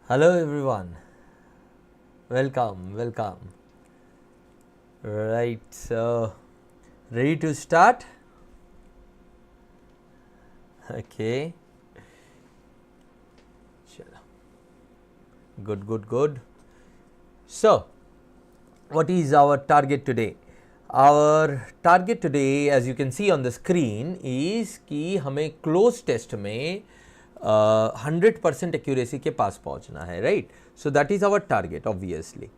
Hello everyone, welcome. Right, so ready to start? Okay, चलो, good. So, what is our target today? Our target today, as you can see on the screen, is कि हमें close test में 100% accuracy के पास पहुंचना है, right? So that is our target obviously.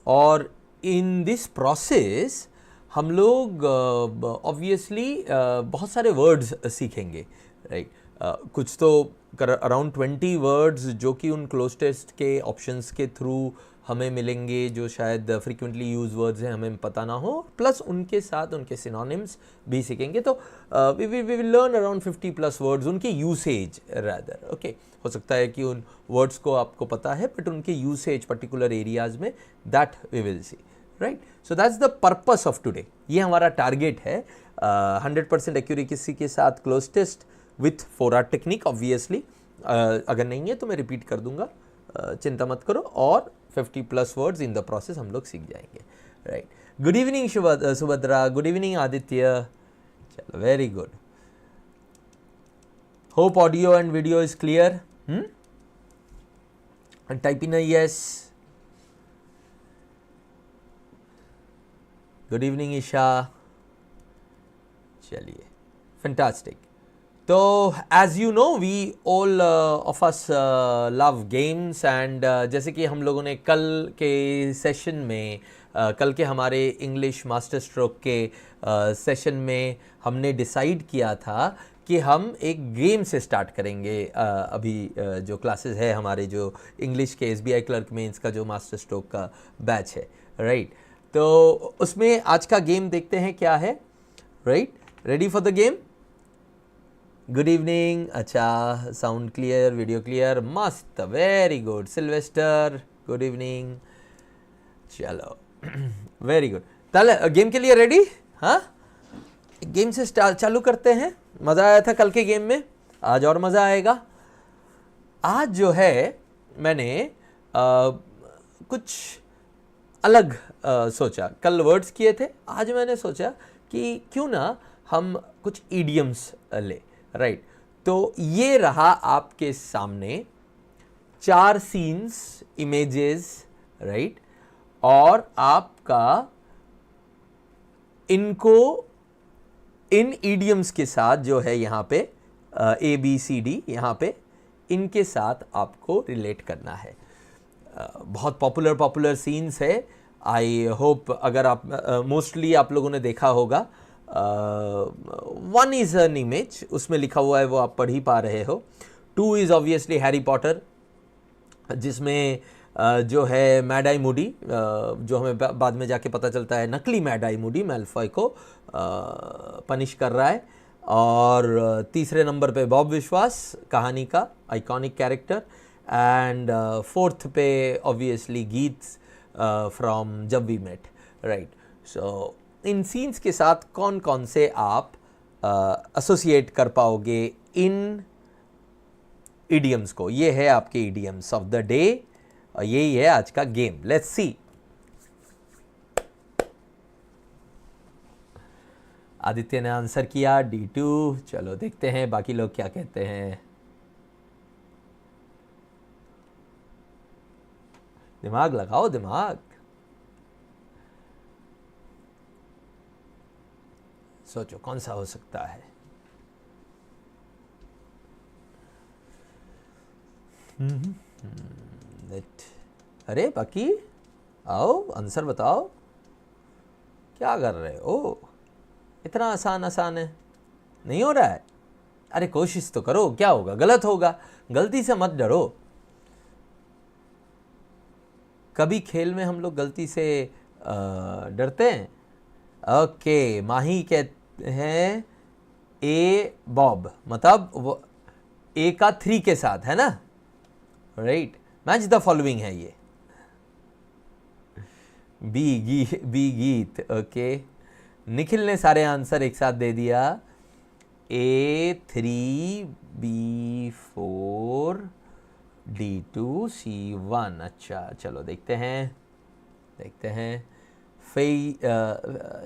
और in this process हम लोग ऑब्वियसली बहुत सारे वर्ड्स सीखेंगे, राइट? कुछ तो अराउंड 20 वर्ड्स जो कि उन क्लोज टेस्ट के ऑप्शंस के थ्रू हमें मिलेंगे, जो शायद फ्रीक्वेंटली यूज वर्ड्स हैं, हमें पता ना हो, प्लस उनके साथ उनके सिनोनिम्स भी सीखेंगे। तो we will learn around 50 plus words, उनके यूसेज रादर। ओके, हो सकता है कि उन वर्ड्स को आपको पता है, बट उनके यूसेज पर्टिकुलर एरियाज में, that we will see, right? So that's the purpose of today. ये हमारा टारगेट है, 100% एक्यूरेसी के साथ cloze test with 4R technique obviously. अगर नहीं है तो मैं रिपीट कर दूंगा, चिंता मत करो। और 50 plus words in the process हम लोग सीख जाएंगे, right? Good evening Subhadra, good evening Aditya. चलो, very good. Hope audio and video is clear. Type in yes. Good evening Isha. चलिए, फैंटास्टिक। तो as you know, we all of us love games, and जैसे कि हम लोगों ने कल के सेशन में, कल के हमारे इंग्लिश मास्टर स्ट्रोक के सेशन में हमने डिसाइड किया था कि हम एक गेम से स्टार्ट करेंगे। अभी जो क्लासेस है हमारे, जो इंग्लिश के SBI क्लर्क में इसका जो मास्टर स्ट्रोक का बैच है, राइट? तो उसमें आज का गेम देखते हैं क्या है, right? Ready for the game? Good evening. अच्छा, साउंड क्लियर, वीडियो क्लियर, मस्त, very good. Sylvester, good evening. चलो, वेरी गुड। चल, गेम के लिए रेडी? हाँ, गेम से चालू करते हैं। मज़ा आया था कल के गेम में, आज और मज़ा आएगा। आज जो है मैंने कुछ अलग सोचा। कल वर्ड्स किए थे, आज मैंने सोचा कि क्यों ना हम कुछ ईडियम्स ले, राइट? तो ये रहा आपके सामने 4 सीन्स, इमेजेस, राइट? और आपका इनको इन ईडियम्स के साथ जो है यहाँ पे ABCD, यहाँ पे इनके साथ आपको रिलेट करना है। बहुत पॉपुलर सीन्स है। आई होप अगर आप मोस्टली आप लोगों ने देखा होगा। 1 इज़ एन इमेज, उसमें लिखा हुआ है, वो आप पढ़ ही पा रहे हो। 2 इज़ ऑब्वियसली हैरी पॉटर, जिसमें जो है मैड आई मूडी, जो हमें बाद में जाके पता चलता है नकली मैड आई मूडी मैल्फॉय को पनिश कर रहा है। और तीसरे नंबर पे बॉब विश्वास, कहानी का आइकॉनिक कैरेक्टर। एंड फोर्थ पे obviously Geet's from Jab We Met, right? So in scenes के साथ कौन कौन से आप एसोसिएट कर पाओगे इन इडियम्स को? ये है आपके इडियम्स ऑफ द डे, और यही है आज का गेम। Let's see. आदित्य ने आंसर किया D2। चलो देखते हैं बाकी लोग क्या कहते हैं। दिमाग लगाओ, दिमाग। सोचो कौन सा हो सकता है। अरे बाकी आओ, आंसर बताओ, क्या कर रहे हो? इतना आसान है, नहीं हो रहा है? अरे कोशिश तो करो, क्या होगा? गलत होगा, गलती से मत डरो। कभी खेल में हम लोग गलती से डरते हैं? ओके, माही कहते हैं ए बॉब, मतलब ए का 3 के साथ है ना, राइट? मैच द फॉलोइंग है ये। बी गीत, ओके। निखिल ने सारे आंसर एक साथ दे दिया। A3 B4 D2 C1। अच्छा चलो देखते हैं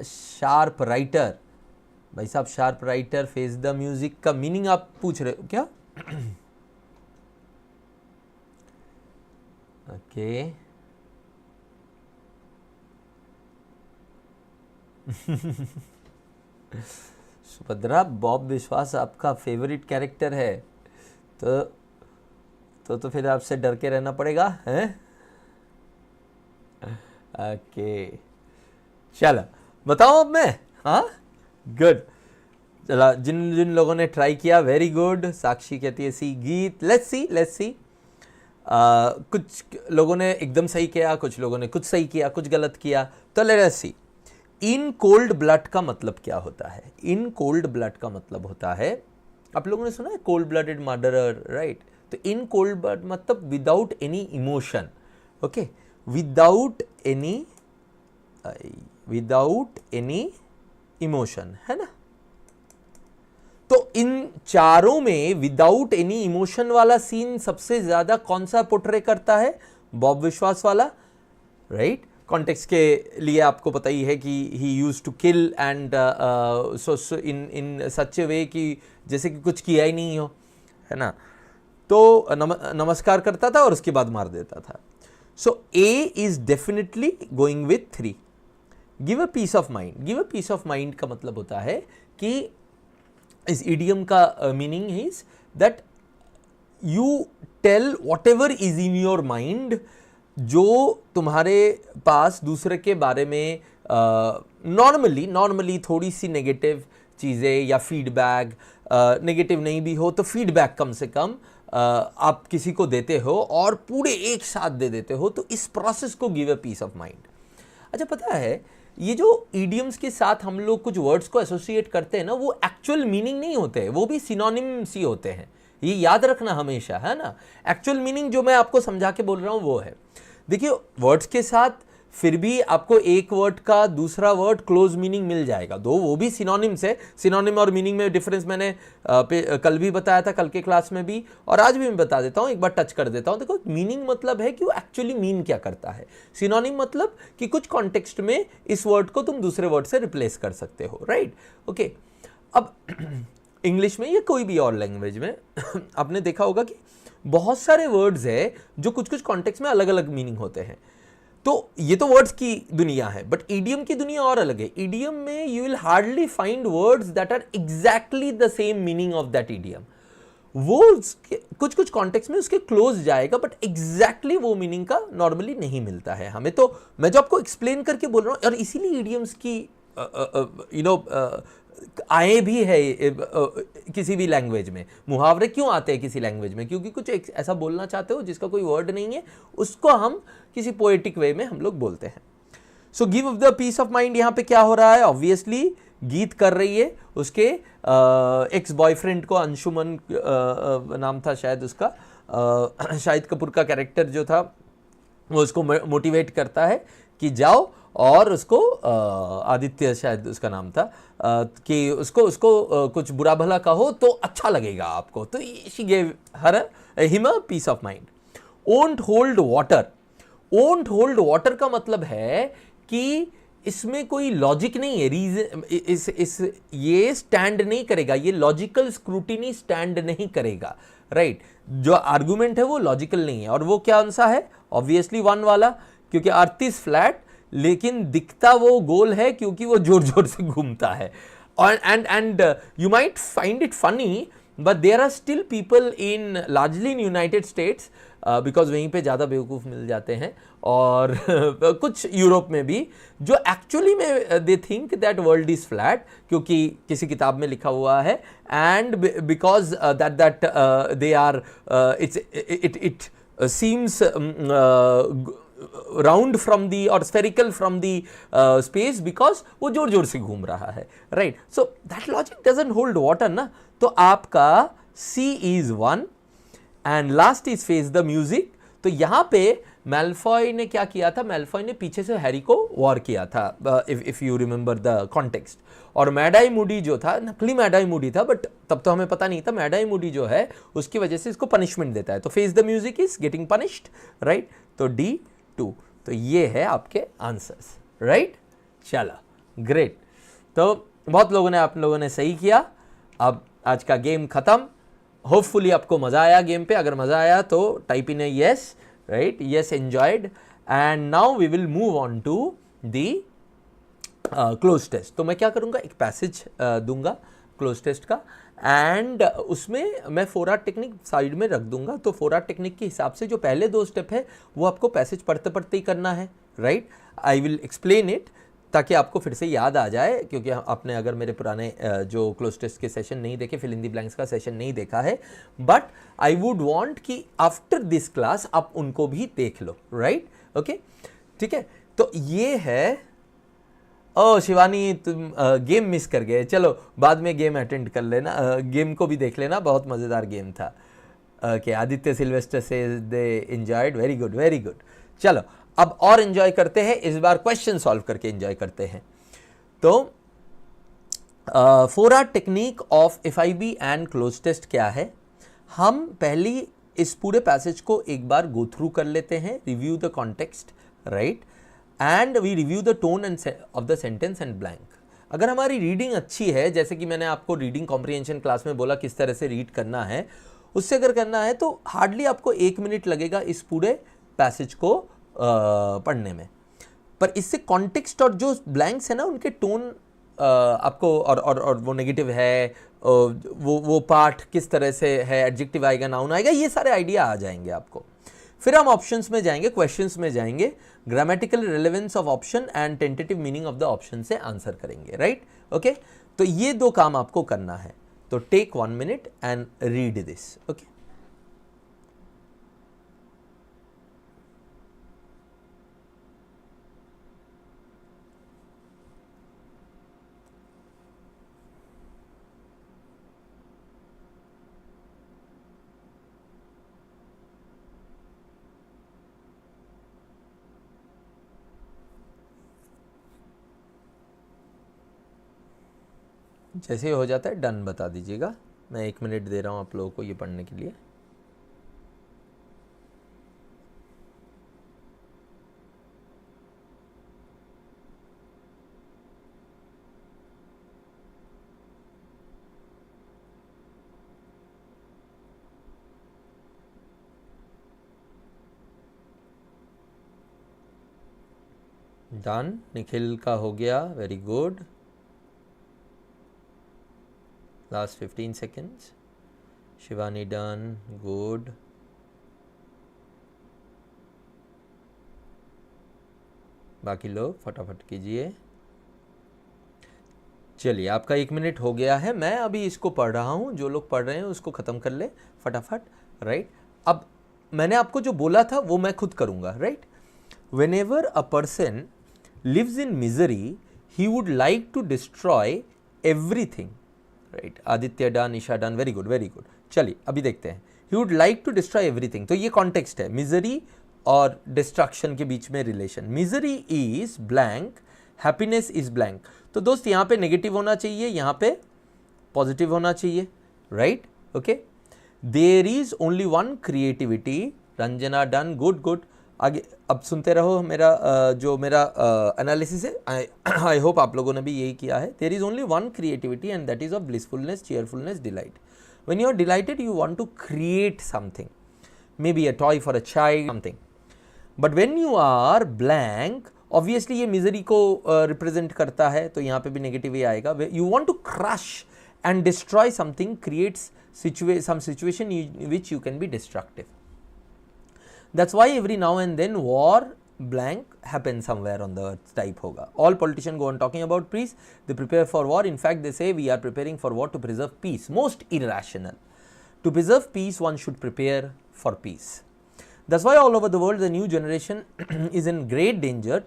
शार्प राइटर, भाई साहब sharp writer face the music का मीनिंग आप पूछ रहे हो क्या? ओके सुभद्रा, बॉब विश्वास आपका फेवरेट कैरेक्टर है, तो फिर आपसे डर के रहना पड़ेगा हैं? ओके चलो बताओ अब मैं, हाँ गुड। चला जिन जिन लोगों ने ट्राई किया वेरी गुड। साक्षी कहती है सी गीत, लेट्स सी। कुछ लोगों ने एकदम सही किया, कुछ लोगों ने कुछ सही किया, कुछ गलत किया, तो let's see. In cold blood का मतलब क्या होता है? इन कोल्ड ब्लड का मतलब होता है, आप लोगों ने सुना है कोल्ड ब्लडेड मर्डरर, राइट? तो इन कोल्ड ब्लड मतलब without any emotion, okay, without any emotion, है ना? तो इन चारों में विदाउट एनी इमोशन वाला सीन सबसे ज्यादा कौन सा पोर्ट्रे करता है? बॉब विश्वास वाला, राइट? कॉन्टेक्स्ट के लिए आपको पता ही है कि he used to kill and so in such a way कि जैसे कि कुछ किया ही नहीं हो, है ना? तो नमस्कार करता था और उसके बाद मार देता था। So A is definitely going with 3। Give a piece of mind. Give a piece of mind का मतलब होता है कि इस इडियम का meaning is that you tell whatever is in your mind, जो तुम्हारे पास दूसरे के बारे में नॉर्मली थोड़ी सी नेगेटिव चीज़ें या फीडबैक, नेगेटिव नहीं भी हो तो फीडबैक कम से कम आप किसी को देते हो और पूरे एक साथ दे देते हो, तो इस प्रोसेस को give a piece of mind. अच्छा पता है ये जो इडियम्स के साथ हम लोग कुछ वर्ड्स को एसोसिएट करते हैं ना, वो एक्चुअल मीनिंग नहीं होते हैं, वो भी सिनोनिम्स ही होते हैं, ये याद रखना हमेशा, है ना? एक्चुअल मीनिंग जो मैं आपको समझा के बोल रहा हूँ वो है, देखिए वर्ड्स के साथ फिर भी आपको एक वर्ड का दूसरा वर्ड क्लोज मीनिंग मिल जाएगा, दो वो भी सिनोनिम्स है। सिनोनिम और मीनिंग में डिफरेंस मैंने कल भी बताया था, कल के क्लास में भी, और आज भी मैं बता देता हूं, एक बार टच कर देता हूं। देखो मीनिंग मतलब है कि वो एक्चुअली मीन क्या करता है, सिनोनिम मतलब कि कुछ कॉन्टेक्स्ट में इस वर्ड को तुम दूसरे वर्ड से रिप्लेस कर सकते हो, राइट? ओके, अब इंग्लिश में या कोई भी और लैंग्वेज में आपने देखा होगा कि बहुत सारे वर्ड्स है जो कुछ कुछ कॉन्टेक्स्ट में अलग अलग मीनिंग होते हैं। तो ये तो वर्ड्स की दुनिया है, बट ईडियम की दुनिया और अलग है। ईडियम में you will hardly find words that are exactly the same meaning of that idiom. वो कुछ कुछ कॉन्टेक्स्ट में उसके क्लोज जाएगा, बट एग्जैक्टली वो मीनिंग का नॉर्मली नहीं मिलता है हमें। तो मैं जो आपको एक्सप्लेन करके बोल रहा हूं, और इसीलिए ईडियम्स की आए भी है किसी भी लैंग्वेज में। मुहावरे क्यों आते हैं किसी लैंग्वेज में? क्योंकि कुछ ऐसा बोलना चाहते हो जिसका कोई वर्ड नहीं है, उसको हम किसी पोएटिक वे में हम लोग बोलते हैं। So give the piece of mind, यहां पे क्या हो रहा है? ऑब्वियसली गीत कर रही है उसके एक्स बॉयफ्रेंड को, अंशुमन नाम था शायद उसका, शाहिद कपूर का कैरेक्टर जो था वो उसको मोटिवेट करता है कि जाओ और उसको आदित्य शायद उसका नाम था, कि उसको कुछ बुरा भला कहो तो अच्छा लगेगा आपको। तो she gave her him a piece of mind. Won't hold water. Won't hold water का मतलब है कि इसमें कोई लॉजिक नहीं है, रीजन ये स्टैंड नहीं करेगा, ये लॉजिकल स्क्रूटिनी स्टैंड नहीं करेगा, राइट? जो आर्गुमेंट है वो लॉजिकल नहीं है। और वो कौन सा है? ऑब्वियसली वन वाला, क्योंकि अर्थ इज फ्लैट लेकिन दिखता वो गोल है क्योंकि वो जोर जोर से घूमता है। And you might find it funny, but there are still people in largely in United States, because वहीं पे ज़्यादा बेवकूफ़ मिल जाते हैं, और कुछ यूरोप में भी, जो एक्चुअली में they think that world is flat, क्योंकि किसी किताब में लिखा हुआ है, and because that they are it seems round from the और spherical from the space, because वो जोर जोर से घूम रहा है, right? So that logic doesn't hold water ना। तो आपका C is one and last is face the music, तो यहाँ पे मैल्फॉय ने क्या किया था, मैल्फॉय ने पीछे से हैरी को वॉर किया था, if you remember the context. और मैड आई मूडी जो था, नकली मैड आई मूडी था, बट तब तो हमें पता नहीं था, मैड आई मूडी जो है उसकी वजह से इसको पनिशमेंट देता है। तो face the music is getting punished, right. तो D2, तो ये है आपके आंसर्स, राइट। चलो ग्रेट, तो बहुत लोगों ने, आप लोगों ने सही किया। अब आज का गेम खत्म। होपफुली आपको मजा आया गेम पे। अगर मजा आया तो type in yes, right, yes enjoyed. And now we will move on to the cloze test. तो मैं क्या करूंगा, एक पैसेज दूंगा क्लोज टेस्ट का, एंड उसमें मैं 4R टेक्निक साइड में रख दूंगा। तो 4R टेक्निक के हिसाब से जो पहले 2 स्टेप है वो आपको पैसेज पढ़ते पढ़ते ही करना है, right. I will explain it ताकि आपको फिर से याद आ जाए, क्योंकि आपने अगर मेरे पुराने जो क्लोज टेस्ट के सेशन नहीं देखे, फिल इन द ब्लैंक्स का सेशन नहीं देखा है, बट आई वुड वांट कि आफ्टर दिस क्लास आप उनको भी देख लो, राइट, ओके, ठीक है। तो ये है, ओ शिवानी तुम गेम मिस कर गए, चलो बाद में गेम अटेंड कर लेना, गेम को भी देख लेना, बहुत मज़ेदार गेम था। Okay, Aditya Sylvester says they enjoyed, very good very good. चलो अब और एंजॉय करते हैं, इस बार क्वेश्चन सॉल्व करके एंजॉय करते हैं। तो 4R technique of FIB and cloze test क्या है, हम पहली इस पूरे पैसेज को एक बार गो थ्रू कर लेते हैं, review the context, right, and we review the tone end of the sentence and blank. अगर हमारी रीडिंग अच्छी है, जैसे कि मैंने आपको रीडिंग कॉम्प्रिहेंशन क्लास में बोला किस तरह से रीड करना है, उससे अगर करना है तो हार्डली आपको 1 मिनट लगेगा इस पूरे पैसेज को पढ़ने में। पर इससे कॉन्टेक्स्ट और जो ब्लैंक्स है ना, उनके टोन आपको और वो नेगेटिव है, वो पार्ट किस तरह से है, एडजेक्टिव आएगा, नाउन आएगा, ये सारे आइडिया आ जाएंगे आपको। फिर हम ऑप्शंस में जाएंगे, क्वेश्चंस में जाएंगे, grammatical relevance of option and tentative meaning of the option से आंसर करेंगे, राइट, ओके। तो ये 2 काम आपको करना है। तो take 1 minute and read this, okay. जैसे ही हो जाता है डन बता दीजिएगा। मैं 1 मिनट दे रहा हूँ आप लोगों को ये पढ़ने के लिए। डन, निखिल का हो गया, very good. Last 15 seconds. Shivani done, good. बाकी लोग फटाफट कीजिए। चलिए आपका 1 मिनट हो गया है, मैं अभी इसको पढ़ रहा हूँ, जो लोग पढ़ रहे हैं उसको ख़त्म कर ले फटाफट, राइट। अब मैंने आपको जो बोला था वो मैं खुद करूँगा, right. Whenever a person lives in misery, he would like to destroy everything. Right, Aditya done, Isha done, very good very good. चलिए अभी देखते हैं, he would like to destroy everything. तो ये कॉन्टेक्स्ट है, मिजरी और डिस्ट्रक्शन के बीच में relation. Misery is blank, happiness is blank. तो दोस्त यहाँ पे नेगेटिव होना चाहिए, यहाँ पे पॉजिटिव होना चाहिए, right, okay. There is only one creativity, Ranjana done, good good. आगे अब सुनते रहो मेरा जो मेरा एनालिसिस है, आई होप आप लोगों ने भी यही किया है। There is only one creativity and that is of blissfulness, cheerfulness, delight. When you are delighted you want to create something, may be a toy for a child, something. But when you are blank, obviously ये misery को represent करता है, तो यहाँ पे भी negative ही आएगा। You want to crush and destroy something, creates some situation in which you can be destructive. That's why every now and then war blank happens somewhere on the earth type hoga. All politicians go on talking about peace, they prepare for war. In fact, they say we are preparing for war to preserve peace. Most irrational. To preserve peace, one should prepare for peace. That's why all over the world the new generation is in great danger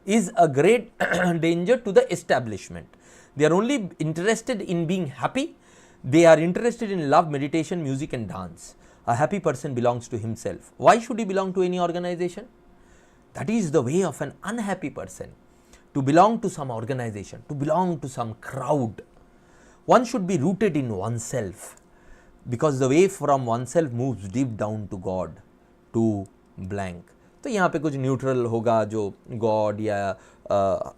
is a great danger to the establishment. They are only interested in being happy. They are interested in love, meditation, music and dance. A happy person belongs to himself. Why should he belong to any organization? That is the way of an unhappy person. To belong to some organization, to belong to some crowd, one should be rooted in oneself, because the way from oneself moves deep down to God, to blank. तो यहाँ पे कुछ neutral होगा जो God या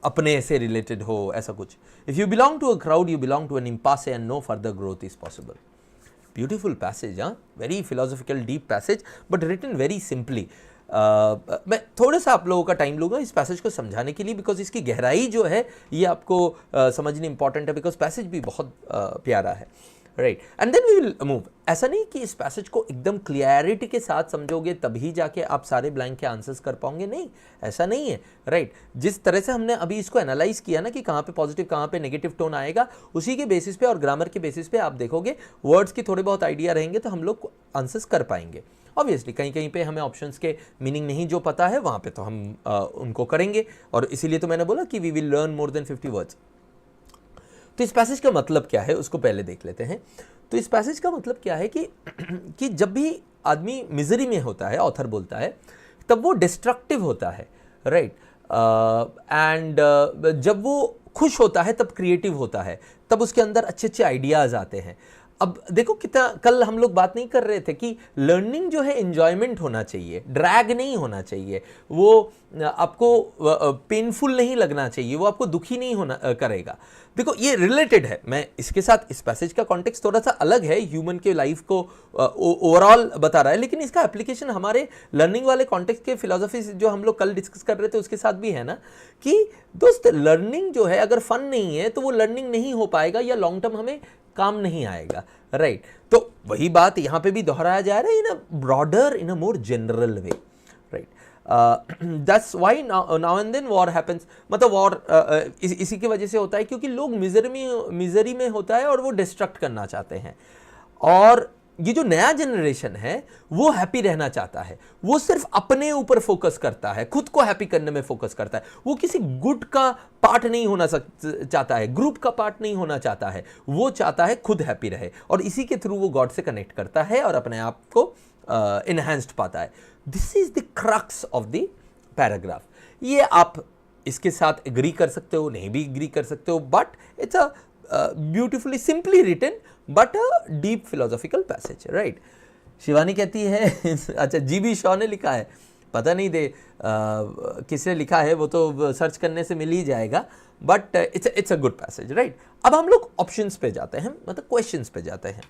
अपने से related हो, ऐसा कुछ. If you belong to a crowd you belong to an impasse and no further growth is possible. Beautiful passage, हाँ, very philosophical deep passage, but written very simply. मैं थोड़ा सा आप लोगों का टाइम लूँगा इस पैसेज को समझाने के लिए, बिकॉज इसकी गहराई जो है ये आपको समझनी इंपॉर्टेंट है, बिकॉज पैसेज भी बहुत प्यारा है, right. And then we will move. ऐसा नहीं कि इस पैसेज को एकदम क्लियरिटी के साथ समझोगे तभी जाके आप सारे ब्लैंक के आंसर्स कर पाओगे, नहीं, ऐसा नहीं है, राइट. जिस तरह से हमने अभी इसको एनालाइज किया ना कि कहाँ पे पॉजिटिव कहाँ पे नेगेटिव टोन आएगा, उसी के बेसिस पे और ग्रामर के बेसिस पे आप देखोगे वर्ड्स की थोड़े बहुत आइडिया रहेंगे तो हम लोग आंसर्स कर पाएंगे. ऑब्वियसली कहीं कहीं पे हमें ऑप्शंस के मीनिंग नहीं जो पता है वहाँ पे तो हम उनको करेंगे, और इसीलिए तो मैंने बोला कि we will learn more than 50 words. तो इस पैसेज का मतलब क्या है उसको पहले देख लेते हैं. तो इस पैसेज का मतलब क्या है कि जब भी आदमी मिजरी में होता है, ऑथर बोलता है, तब वो डिस्ट्रक्टिव होता है, राइट. एंड जब वो खुश होता है तब क्रिएटिव होता है, तब उसके अंदर अच्छे अच्छे आइडियाज़ आते हैं. अब देखो कितना, कल हम लोग बात नहीं कर रहे थे कि लर्निंग जो है एंजॉयमेंट होना चाहिए, ड्रैग नहीं होना चाहिए, वो आपको पेनफुल नहीं लगना चाहिए, वो आपको दुखी नहीं होना करेगा. देखो ये रिलेटेड है, मैं इसके साथ इस पैसेज का कॉन्टेक्स्ट थोड़ा सा अलग है, ह्यूमन के लाइफ को ओवरऑल बता रहा है, लेकिन इसका एप्लीकेशन हमारे लर्निंग वाले कॉन्टेक्स्ट के फिलोसफी जो हम लोग कल डिस्कस कर रहे थे उसके साथ भी है ना, कि दोस्त लर्निंग जो है अगर फन नहीं है तो वो लर्निंग नहीं हो पाएगा या लॉन्ग टर्म हमें काम नहीं आएगा, राइट. तो वही बात यहाँ पे भी दोहराया जा रहा है in a broader, in a more general way, right. That's why now and then war happens. मतलब वॉर इसी की वजह से होता है क्योंकि लोग मिजरी में होता है और वो डिस्ट्रक्ट करना चाहते हैं. और ये जो नया जनरेशन है वो हैप्पी रहना चाहता है, वो सिर्फ अपने ऊपर फोकस करता है, खुद को हैप्पी करने में फोकस करता है, वो किसी गुट का पार्ट नहीं होना चाहता है, ग्रुप का पार्ट नहीं होना चाहता है, वो चाहता है खुद हैप्पी रहे, और इसी के थ्रू वो गॉड से कनेक्ट करता है और अपने आप को इनहैंस्ड पाता है. This is the crux of the paragraph. ये आप इसके साथ एग्री कर सकते हो, नहीं भी एग्री कर सकते हो, but it's a beautifully simply written but a deep philosophical passage, right. Shivani कहती है अच्छा जीबी शॉ ने लिखा है, पता नहीं दे किसने लिखा है, वो तो सर्च करने से मिल ही जाएगा, but it's a good passage, right. अब हम लोग ऑप्शंस पे जाते हैं, मतलब क्वेश्चंस पे जाते हैं.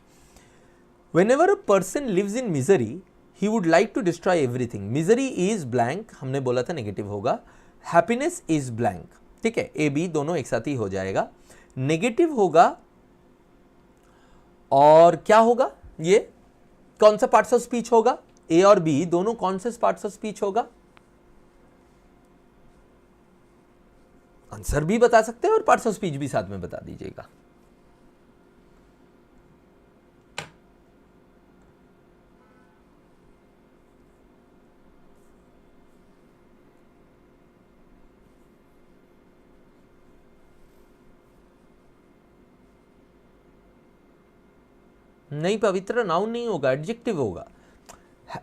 Whenever a person lives in misery he would like to destroy everything. Misery is blank, हमने बोला था नेगेटिव होगा. हैप्पीनेस इज ब्लैंक, ठीक है, ए बी दोनों एक साथ ही हो जाएगा. नेगेटिव होगा और क्या होगा, ये कौन सा पार्ट्स ऑफ स्पीच होगा, ए और बी दोनों कौन से पार्ट्स ऑफ स्पीच होगा. आंसर भी बता सकते हैं और पार्ट्स ऑफ स्पीच भी साथ में बता दीजिएगा. नहीं पवित्र, नाउन नहीं होगा, एडजेक्टिव होगा.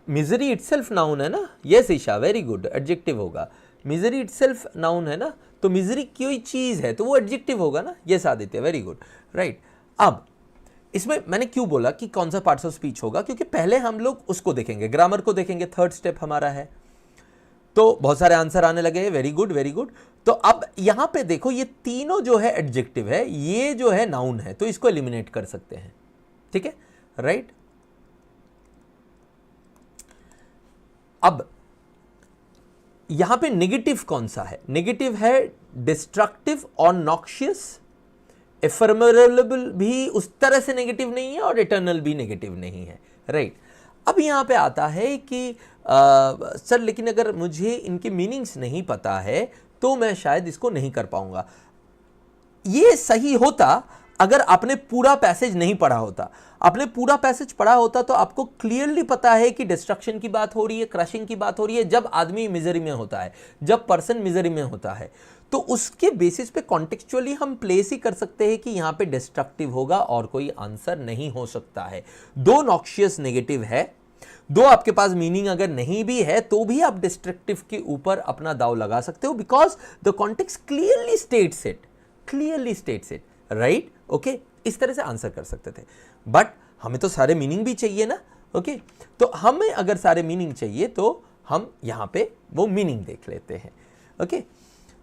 मिजरी इटसेल्फ नाउन है ना. Yes Isha, very good, adjective होगा. मिजरी इटसेल्फ नाउन है ना, तो मिजरी कोई चीज है तो वो एडजेक्टिव होगा ना. Yes Aditya, very good, right. अब इसमें मैंने क्यों बोला कि कौन सा पार्ट्स ऑफ स्पीच होगा, क्योंकि पहले हम लोग उसको देखेंगे, ग्रामर को देखेंगे, थर्ड स्टेप हमारा है. तो बहुत सारे आंसर आने लगे, वेरी गुड वेरी गुड. तो अब यहां पे देखो ये तीनों जो है एडजेक्टिव है, ये जो है नाउन है, तो इसको एलिमिनेट कर सकते हैं, ठीक है, राइट. अब यहां पे नेगेटिव कौन सा है, नेगेटिव है डिस्ट्रक्टिव और नॉक्शियस. एफर्मेबल भी उस तरह से नेगेटिव नहीं है और इटर्नल भी नेगेटिव नहीं है, राइट. अब यहां पे आता है कि सर लेकिन अगर मुझे इनके मीनिंग्स नहीं पता है तो मैं शायद इसको नहीं कर पाऊंगा. ये सही होता अगर आपने पूरा पैसेज नहीं पढ़ा होता. आपने पूरा पैसेज पढ़ा होता तो आपको क्लियरली पता है कि डिस्ट्रक्शन की बात हो रही है, क्रशिंग की बात हो रही है, जब आदमी मिजरी में होता है, जब पर्सन मिजरी में होता है, तो उसके बेसिस पे कॉन्टेक्चुअली हम प्लेस ही कर सकते हैं कि यहां पे डिस्ट्रक्टिव होगा और कोई आंसर नहीं हो सकता है. दो नॉक्शियस नेगेटिव है, दो आपके पास मीनिंग अगर नहीं भी है तो भी आप डिस्ट्रक्टिव के ऊपर अपना दाव लगा सकते हो, because the context clearly states it, right? Okay, इस तरह से आंसर कर सकते थे, बट हमें तो सारे मीनिंग भी चाहिए ना। ओके, तो हमें अगर सारे मीनिंग चाहिए तो हम यहां पे वो मीनिंग देख लेते हैं। ओके,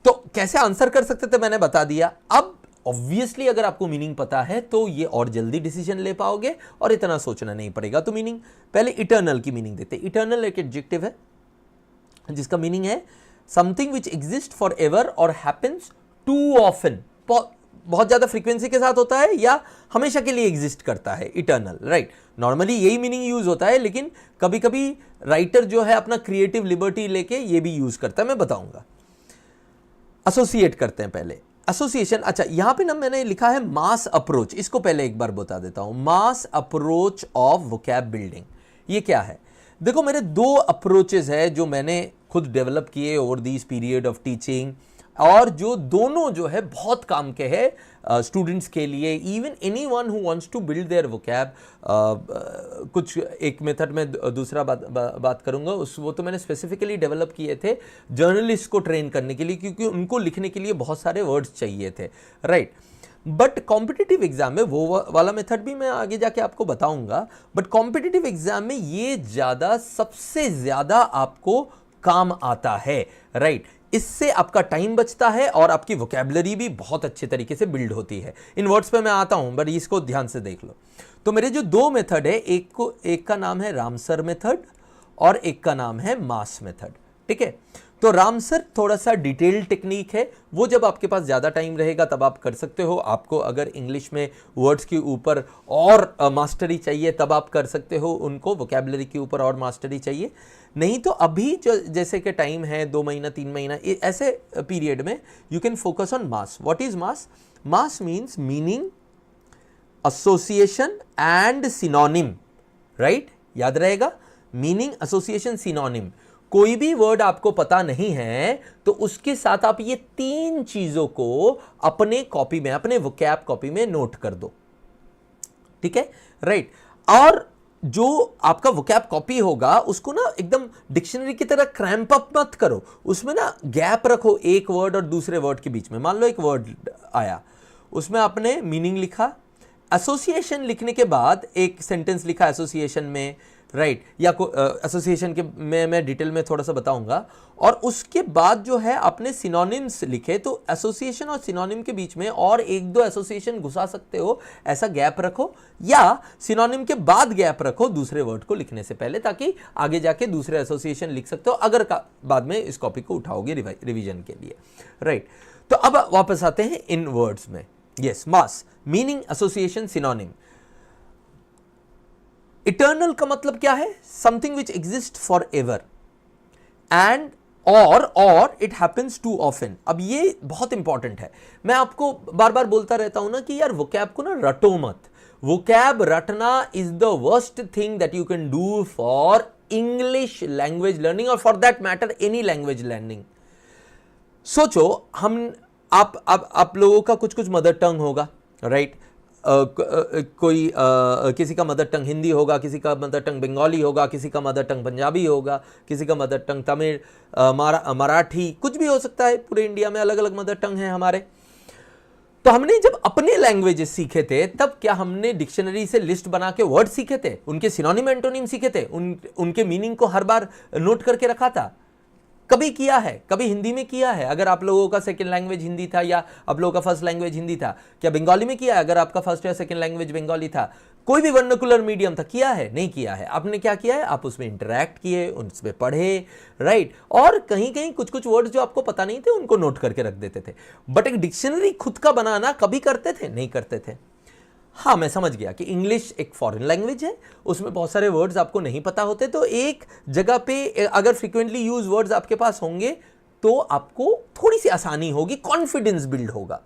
तो कैसे आंसर कर सकते थे मैंने बता दिया। अब ऑब्वियसली अगर आपको मीनिंग पता है तो ये और जल्दी डिसीजन ले पाओगे और इतना सोचना नहीं पड़ेगा। तो मीनिंग पहले इटर्नल की मीनिंग देते हैं। इटर्नल एक एडजेक्टिव है जिसका मीनिंग है something which exist for ever और हैपेंस टू ऑफन, बहुत ज्यादा फ्रीक्वेंसी के साथ होता है या हमेशा के लिए एग्जिस्ट करता है, इटर्नल, राइट? नॉर्मली यही मीनिंग यूज होता है, लेकिन कभी कभी राइटर जो है अपना क्रिएटिव लिबर्टी लेके ये भी यूज करता है, मैं बताऊंगा। एसोसिएट करते हैं पहले, एसोसिएशन। अच्छा, यहां पे ना मैंने लिखा है मास अप्रोच, इसको पहले एक बार बता देता हूं। मास अप्रोच ऑफ वोकैब बिल्डिंग, ये क्या है? देखो, मेरे दो अप्रोचेस है जो मैंने खुद डेवलप किए over this period of teaching, और जो दोनों जो है बहुत काम के हैं स्टूडेंट्स के लिए, even anyone who wants to build their vocab. कुछ एक मेथड में दूसरा बात करूंगा, वो तो मैंने स्पेसिफिकली डेवलप किए थे जर्नलिस्ट को ट्रेन करने के लिए, क्योंकि उनको लिखने के लिए बहुत सारे वर्ड्स चाहिए थे, राइट? बट कॉम्पिटिटिव एग्जाम में वो वाला मेथड भी मैं आगे जाके आपको बताऊंगा, बट कॉम्पिटिटिव एग्जाम में ये सबसे ज्यादा आपको काम आता है, राइट? इससे आपका टाइम बचता है और आपकी वोकैबुलरी भी बहुत अच्छे तरीके से बिल्ड होती है। इन वर्ड्स पे मैं आता हूं, बट इसको ध्यान से देख लो। तो मेरे जो दो मेथड है, एक का नाम है रामसर मेथड और एक का नाम है मास मेथड, ठीक है? तो रामसर थोड़ा सा डिटेल्ड टेक्निक है, वो जब आपके पास ज़्यादा टाइम रहेगा तब आप कर सकते हो। आपको अगर इंग्लिश में वर्ड्स के ऊपर और मास्टरी चाहिए तब आप कर सकते हो उनको, वोकैबुलरी के ऊपर और मास्टरी चाहिए। नहीं तो अभी जो जैसे कि टाइम है 2 महीना 3 महीना, ऐसे पीरियड में you can focus on mass. What is mass? Mass means meaning, association and synonym, right? याद रहेगा, मीनिंग, एसोसिएशन, सिनोनिम। कोई भी वर्ड आपको पता नहीं है तो उसके साथ आप ये तीन चीजों को अपने कॉपी में, अपने वोकैब कॉपी में नोट कर दो, ठीक है, राइट? और जो आपका वोकैब कॉपी होगा उसको ना एकदम डिक्शनरी की तरह क्रैम्प अप मत करो, उसमें ना गैप रखो एक वर्ड और दूसरे वर्ड के बीच में। मान लो एक वर्ड आया, उसमें आपने मीनिंग लिखा, एसोसिएशन लिखने के बाद एक सेंटेंस लिखा एसोसिएशन में, राइट? या एसोसिएशन के में मैं डिटेल में थोड़ा सा बताऊंगा। और उसके बाद जो है आपने सिनोनिम्स लिखे, तो एसोसिएशन और सिनोनिम के बीच में और एक दो एसोसिएशन घुसा सकते हो, ऐसा गैप रखो, या सिनोनिम के बाद गैप रखो दूसरे वर्ड को लिखने से पहले, ताकि आगे जाके दूसरे एसोसिएशन लिख सकते हो अगर बाद में इस कॉपी को उठाओगे रिवीजन के लिए, राइट? तो अब वापस आते हैं इन वर्ड्स में। यस, मास, मीनिंग, एसोसिएशन, सिनोनिम। इटर्नल का मतलब क्या है? Something which exist for ever and और इट हैपेंस टू ऑफन। अब ये बहुत इंपॉर्टेंट है, मैं आपको बार बार बोलता रहता हूं ना कि यार वोकैब को ना रटो मत। वोकैब रटना is the worst thing that you can do for English language learning, और for that matter any language learning. सोचो, आप लोगों का कुछ मदर टंग होगा, राइट? कोई किसी का मदर टंग हिंदी होगा, किसी का मदर टंग बंगाली होगा, किसी का मदर टंग पंजाबी होगा, किसी का मदर टंग तमिल, मराठी, कुछ भी हो सकता है। पूरे इंडिया में अलग अलग मदर टंग हैं हमारे। तो हमने जब अपने लैंग्वेजेस सीखे थे तब क्या हमने डिक्शनरी से लिस्ट बना के वर्ड सीखे थे? उनके सिनोनिम एंटोनिम सीखे थे? उनके मीनिंग को हर बार नोट करके रखा था? कभी किया है? कभी हिंदी में किया है? अगर आप लोगों का सेकंड लैंग्वेज हिंदी था या आप लोगों का फर्स्ट लैंग्वेज हिंदी था, क्या बंगाली में किया है? अगर आपका फर्स्ट या सेकंड लैंग्वेज बंगाली था, कोई भी वर्नाकुलर मीडियम था, किया है? नहीं किया है। आपने क्या किया है? आप उसमें इंटरैक्ट किए, उसमें पढ़े, राइट? और कहीं कहीं कुछ वर्ड्स जो आपको पता नहीं थे उनको नोट करके रख देते थे। बट एक डिक्शनरी खुद का बनाना कभी करते थे? नहीं करते थे। हाँ, मैं समझ गया कि इंग्लिश एक फॉरेन लैंग्वेज है, उसमें बहुत सारे वर्ड्स आपको नहीं पता होते, तो एक जगह पे अगर फ्रीक्वेंटली यूज वर्ड्स आपके पास होंगे तो आपको थोड़ी सी आसानी होगी, कॉन्फिडेंस बिल्ड होगा,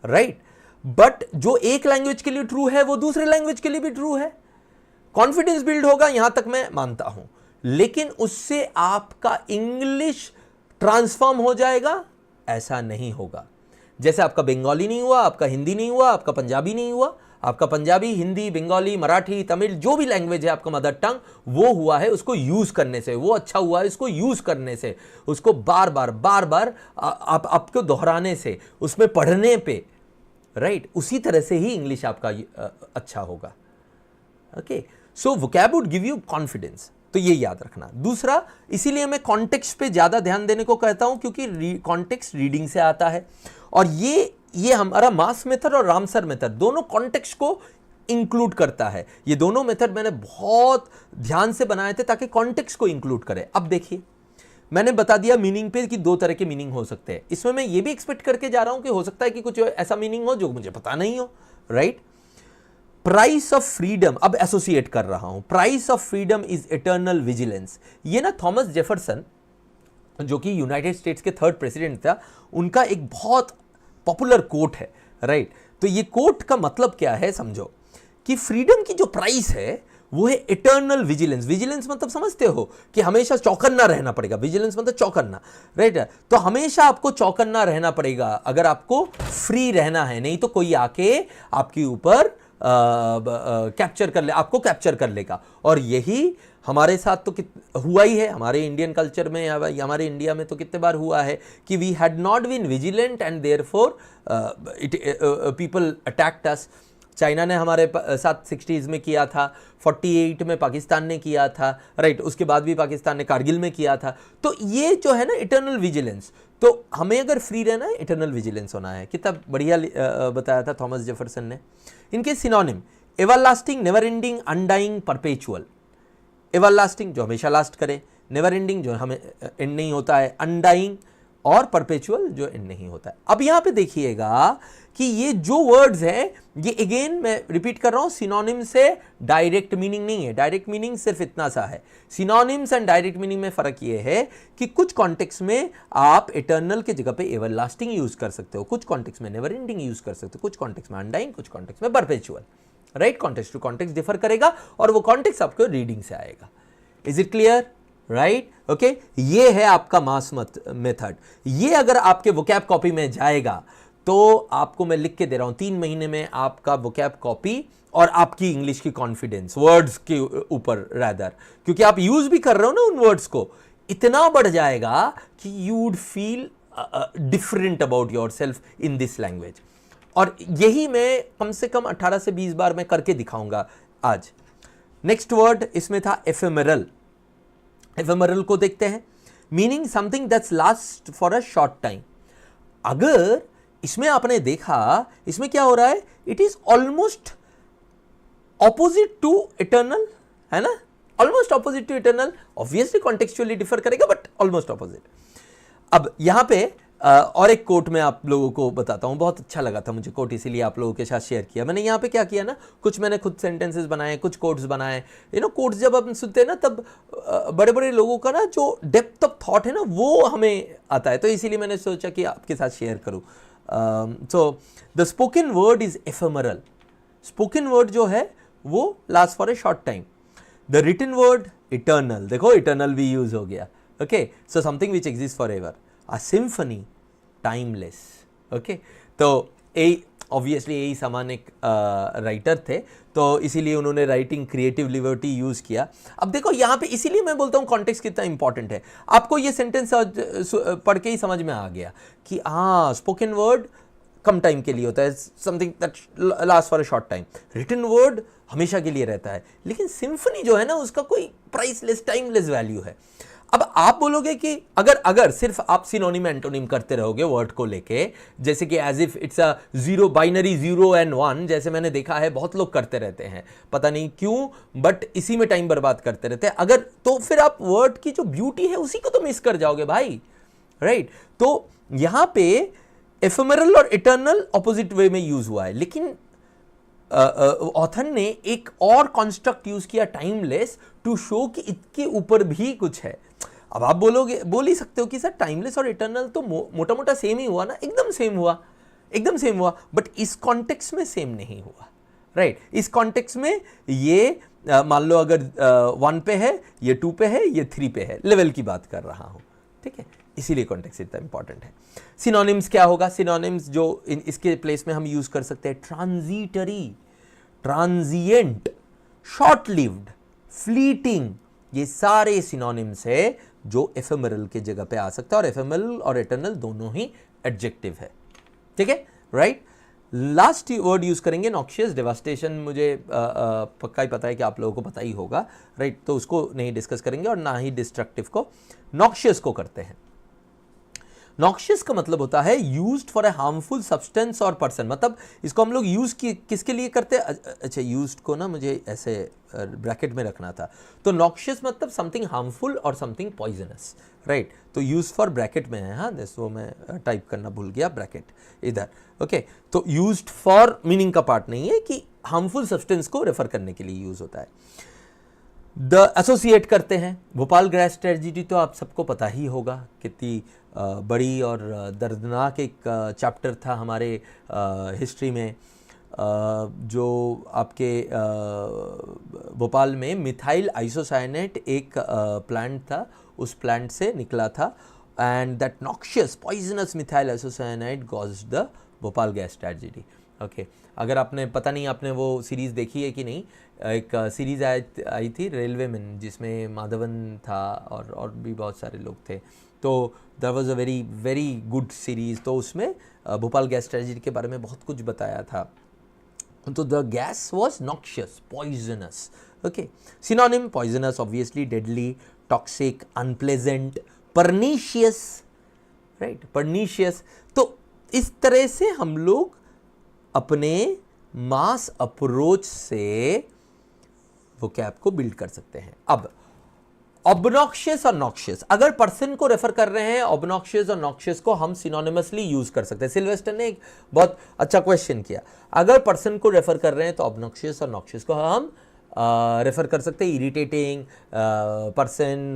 राइट? बट जो एक लैंग्वेज के लिए ट्रू है वो दूसरे लैंग्वेज के लिए भी ट्रू है। कॉन्फिडेंस बिल्ड होगा, यहां तक मैं मानता हूं, लेकिन उससे आपका इंग्लिश ट्रांसफॉर्म हो जाएगा, ऐसा नहीं होगा। जैसे आपका बंगाली नहीं हुआ, आपका हिंदी नहीं हुआ, आपका पंजाबी नहीं हुआ, आपका पंजाबी, हिंदी, बंगाली, मराठी, तमिल, जो भी लैंग्वेज है आपका मदर टंग, वो हुआ है उसको यूज करने से, वो अच्छा हुआ है इसको यूज करने से, उसको बार बार आपको दोहराने से, उसमें पढ़ने पे, राइट, उसी तरह से ही इंग्लिश आपका अच्छा होगा। Okay, so vocab would give you confidence, तो ये याद रखना। दूसरा, इसीलिए मैं कॉन्टेक्स्ट पे ज्यादा ध्यान देने को कहता हूं, क्योंकि कॉन्टेक्स्ट रीडिंग से आता है, और ये हमारा मास मेथड और रामसर मेथड दोनों कॉन्टेक्स्ट को इंक्लूड करता है। ये दोनों मेथड मैंने बहुत ध्यान से बनाए थे ताकि कॉन्टेक्स्ट को इंक्लूड करे। अब देखिए, मैंने बता दिया मीनिंग पे कि दो तरह के मीनिंग हो सकते हैं। इसमें मैं ये भी एक्सपेक्ट करके जा रहा हूं कि हो सकता है कि कुछ ऐसा मीनिंग हो जो मुझे पता नहीं हो, राइट। प्राइस ऑफ फ्रीडम, अब एसोसिएट कर रहा हूं, price of freedom is eternal vigilance. ये ना थॉमस जेफरसन, जो कि यूनाइटेड स्टेट्स के 3rd प्रेसिडेंट था, उनका एक बहुत पॉपुलर कोट है, राइट। तो ये कोट का मतलब क्या है समझो, कि फ्रीडम की जो प्राइस है वो है इटर्नल विजिलेंस। विजिलेंस मतलब समझते हो कि हमेशा चौकन्ना रहना पड़ेगा, विजिलेंस मतलब चौकन्ना, राइट। तो हमेशा आपको चौकन्ना रहना पड़ेगा अगर आपको फ्री रहना है, नहीं तो कोई आके आपके ऊपर कैप्चर कर ले, आपको कैप्चर कर लेगा। और यही हमारे साथ तो हुआ ही है, हमारे इंडियन कल्चर में या हमारे इंडिया में तो कितने बार हुआ है कि we had not been vigilant and therefore people attacked us. China ने हमारे साथ 60s में किया था, 48 में पाकिस्तान ने किया था, राइट, उसके बाद भी पाकिस्तान ने कारगिल में किया था। तो ये जो है ना इटर्नल विजिलेंस, तो हमें अगर फ्री रहना है इटर्नल विजिलेंस होना है। कितना बढ़िया बताया था थॉमस जेफरसन ने। इनके synonym, everlasting, never ending, undying, perpetual. Everlasting जो हमेशा लास्ट करे, नेवर एंडिंग जो हमें एंड नहीं होता है, अनडाइंग और परपेचुअल जो एंड नहीं होता है। अब यहां पे देखिएगा कि ये जो वर्ड्स हैं, ये अगेन मैं रिपीट कर रहा हूं, सिनोनिम से डायरेक्ट मीनिंग नहीं है। डायरेक्ट मीनिंग सिर्फ इतना सा है। सिनोनिम्स एंड डायरेक्ट मीनिंग में फर्क ये है कि कुछ कॉन्टेक्स्ट में आप इटर्नल के जगह पे एवरलास्टिंग यूज कर सकते हो, कुछ कॉन्टेक्स्ट में नेवर एंडिंग यूज कर सकते हो, कुछ कॉन्टेक्स्ट में अनडाइंग, कुछ कॉन्टेक्स्ट में perpetual, right. Context to context differ करेगा और वो कॉन्टेक्स्ट आपको रीडिंग से आएगा। Is it clear, right, okay. ये है आपका मास मेथड। ये अगर आपके वोकैब कॉपी में जाएगा तो आपको मैं लिख के दे रहा हूं 3 महीने में आपका वोकैब कॉपी और आपकी इंग्लिश की कॉन्फिडेंस वर्ड्स के ऊपर रैदर, क्योंकि आप यूज भी कर रहे हो ना उन वर्ड्स को, इतना बढ़ जाएगा कि you would feel different about yourself in this language. और यही मैं कम से कम 18 से 20 बार मैं करके दिखाऊंगा आज। नेक्स्ट वर्ड इसमें था एफेमेरल। एफेमेरल को देखते हैं। Meaning something that's last for a short time. अगर इसमें आपने देखा, इसमें क्या हो रहा है, it is almost opposite to eternal, है ना, almost opposite to eternal. Obviously contextually differ करेगा बट ऑलमोस्ट ऑपोजिट। अब यहां पे और एक कोट मैं आप लोगों को बताता हूं, बहुत अच्छा लगा था मुझे कोट, इसीलिए आप लोगों के साथ शेयर किया। मैंने यहां पे क्या किया ना, कुछ मैंने खुद सेंटेंसेस बनाए, कुछ कोट्स बनाए। कोट्स जब हम सुनते हैं ना तब बड़े बड़े लोगों का ना जो डेप्थ ऑफ थॉट है ना वो हमें आता है, तो इसीलिए मैंने सोचा कि आपके साथ शेयर करूं। So the spoken word is ephemeral. Spoken word जो है वो last for a short time. The written word eternal, देखो इटर्नल भी यूज हो गया, okay. So something which exist forever. A symphony, timeless, okay? तो obviously यही समान एक राइटर थे, तो इसीलिए उन्होंने राइटिंग क्रिएटिव लिबर्टी यूज किया। अब देखो यहाँ पे, इसीलिए मैं बोलता हूँ कॉन्टेक्स्ट कितना इंपॉर्टेंट है। आपको ये सेंटेंस पढ़ के ही समझ में आ गया कि हाँ, स्पोकन वर्ड कम टाइम के लिए होता है, something that last for a short time. Written word हमेशा के लिए रहता है, लेकिन सिम्फनी जो है ना उसका कोई प्राइसलेस, टाइमलेस वैल्यू है। अब आप बोलोगे कि अगर सिर्फ आप सिनोनिम एंटोनिम करते रहोगे वर्ड को लेके, जैसे कि as if it's a zero, binary 0 and 1, जैसे मैंने देखा है बहुत लोग करते रहते हैं, पता नहीं क्यों, बट इसी में टाइम बर्बाद करते रहते हैं। अगर तो फिर आप वर्ड की जो ब्यूटी है उसी को तो मिस कर जाओगे भाई, राइट। तो यहां पे एफेमेरल और इटर्नल ऑपोजिट वे में यूज हुआ है, लेकिन ऑथर ने एक और कॉन्स्ट्रक्ट यूज किया, टाइमलेस, टू शो कि इसके ऊपर भी कुछ है। अब आप बोल ही सकते हो कि सर टाइमलेस और इटर्नल तो मोटा मोटा सेम ही हुआ ना, एकदम सेम हुआ, बट इस कॉन्टेक्स्ट में सेम नहीं हुआ, राइट। इस कॉन्टेक्स्ट में ये मान लो अगर 1 पे है, ये 2 पे है, ये 3 पे है, लेवल की बात कर रहा हूं, ठीक है, इसीलिए कॉन्टेक्स्ट इतना इंपॉर्टेंट है। सिनोनिम्स क्या होगा? सिनोनिम्स जो इसके प्लेस में हम यूज कर सकते हैं, transitory. Transient, short lived, fleeting, ये सारे सिनोनिम्स है जो एफेमरल के जगह पे आ सकता है, और एफेमरल और एटर्नल दोनों ही एडजेक्टिव है, ठीक है, राइट। लास्ट वर्ड यूज करेंगे नॉक्शियस, डेवास्टेशन मुझे पक्का ही पता है कि आप लोगों को पता ही होगा, राइट, तो उसको नहीं डिस्कस करेंगे, और ना ही डिस्ट्रक्टिव को। नॉक्शियस को करते हैं। नॉक्शियस का मतलब होता है used for a harmful substance और पर्सन, मतलब इसको हम लोग यूज किसके लिए करते हैं, अच्छा यूज्ड को ना मुझे ऐसे ब्रैकेट में रखना था, तो नॉक्शियस मतलब समथिंग हार्मफुल और समथिंग पॉइजनस, राइट, तो यूज फॉर ब्रैकेट में है, हाँ वो मैं टाइप करना भूल गया, ब्रैकेट इधर, ओके, तो यूज्ड फॉर मीनिंग का पार्ट नहीं है, कि हार्मफुल सब्सटेंस को रेफर करने के लिए यूज होता है। द एसोसिएट करते हैं, भोपाल गैस ट्रेजेडी तो आप सबको पता ही होगा, कितनी बड़ी और दर्दनाक एक चैप्टर था हमारे हिस्ट्री में, जो आपके भोपाल में मिथाइल आइसोसाइनेट एक प्लांट था, उस प्लांट से निकला था, and that noxious poisonous methyl isocyanate caused the Bhopal gas tragedy, okay. अगर आपने पता नहीं आपने वो सीरीज़ देखी है कि नहीं, एक सीरीज़ आई थी रेलवे मैन, जिसमें माधवन था और भी बहुत सारे लोग थे, तो that was a very very good series, तो उसमें भोपाल गैस ट्रेजेडी के बारे में बहुत कुछ बताया था। तो the gas was noxious, poisonous, okay. Synonym poisonous obviously, deadly, toxic, unpleasant, pernicious, right, pernicious. तो इस तरह से हम लोग अपने मास अप्रोच से वो कैप को बिल्ड कर सकते हैं। अब ऑब्नॉक्शियस और नॉक्शियस, अगर पर्सन को रेफर कर रहे हैं, ऑब्नॉक्शियस और नॉक्शियस को हम सिनोनिमसली यूज कर सकते हैं। सिल्वेस्टर ने एक बहुत अच्छा क्वेश्चन किया, अगर पर्सन को रेफर कर रहे हैं तो ऑब्नॉक्शियस और नॉक्शियस को हम रेफर कर सकते हैं इरिटेटिंग पर्सन,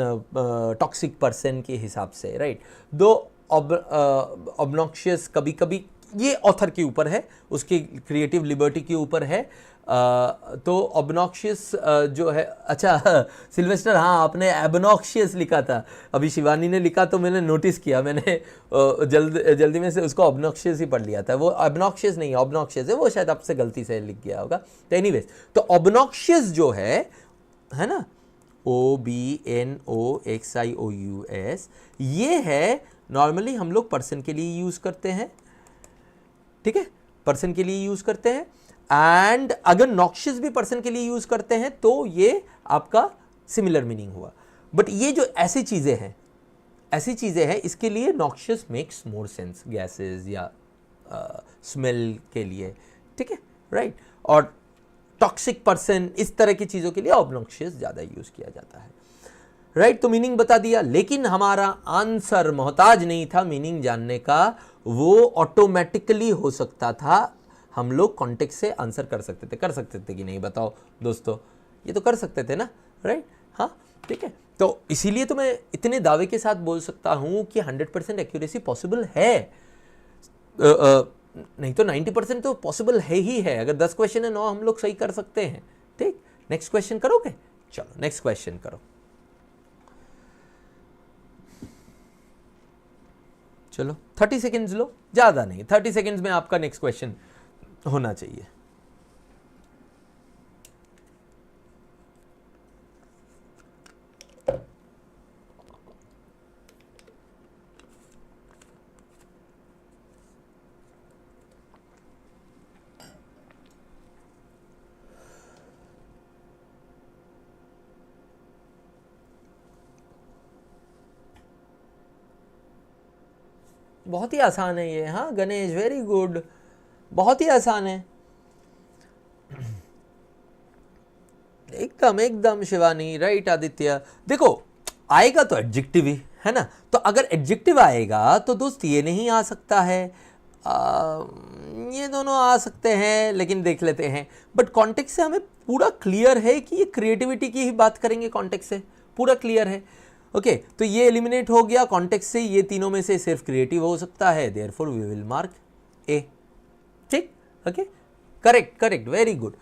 टॉक्सिक पर्सन के हिसाब से, राइट। दो ऑब्नॉक्शियस कभी कभी ये ऑथर के ऊपर है, उसकी क्रिएटिव लिबर्टी के ऊपर है, तो ऑब्नॉक्शियस जो है, अच्छा सिल्वेस्टर, हाँ आपने एबनॉक्शियस लिखा था, अभी शिवानी ने लिखा तो मैंने नोटिस किया, मैंने जल्दी में से उसको ऑब्नॉक्शियस ही पढ़ लिया था, वो एबनॉक्शियस नहीं ऑब्नॉक्शियस है, वो शायद आपसे गलती से लिख गया होगा, तो एनीवेज, तो ऑब्नॉक्शियस जो है ना, OBNOXIOUS, ये है नॉर्मली हम लोग पर्सन के लिए यूज करते हैं, ठीक है, पर्सन के लिए यूज करते हैं, एंड अगर नॉक्शियस भी पर्सन के लिए यूज करते हैं तो ये आपका सिमिलर मीनिंग हुआ। बट ये जो ऐसी चीजें हैं इसके लिए noxious makes more sense, gases या स्मेल के लिए, ठीक है, राइट, और टॉक्सिक पर्सन, इस तरह की चीजों के लिए ऑब्नॉक्शियस ज्यादा यूज किया जाता है, राइट। तो मीनिंग बता दिया, लेकिन हमारा आंसर मोहताज नहीं था मीनिंग जानने का, वो ऑटोमेटिकली हो सकता था, हम लोग कॉन्टेक्स्ट से आंसर कर सकते थे कि नहीं, बताओ दोस्तों, ये तो कर सकते थे ना, राइट, हाँ, ठीक है। तो इसीलिए तो मैं इतने दावे के साथ बोल सकता हूं कि 100% एक्यूरेसी पॉसिबल है, नहीं तो 90% तो पॉसिबल है ही है। अगर 10 क्वेश्चन है 9 हम लोग सही कर सकते हैं, ठीक। नेक्स्ट क्वेश्चन करोगे, चलो नेक्स्ट क्वेश्चन करो, चलो 30 सेकेंड्स लो, ज्यादा नहीं, 30 सेकेंड्स में आपका नेक्स्ट क्वेश्चन होना चाहिए। बहुत ही आसान है ये, हाँ गणेश, वेरी गुड, बहुत ही आसान है, एकदम एकदम शिवानी, राइट आदित्य। देखो आएगा तो एडजेक्टिव ही है ना, तो अगर एडजेक्टिव आएगा तो दोस्त ये नहीं आ सकता है, ये दोनों आ सकते हैं, लेकिन देख लेते हैं। बट कॉन्टेक्स्ट से हमें पूरा क्लियर है कि ये क्रिएटिविटी की ही बात करेंगे, कॉन्टेक्स्ट से पूरा क्लियर है, ओके। तो ये एलिमिनेट हो गया कॉन्टेक्स्ट से, ये तीनों में से सिर्फ क्रिएटिव हो सकता है, देयरफॉर वी विल मार्क ए, ठीक, ओके, करेक्ट, वेरी गुड।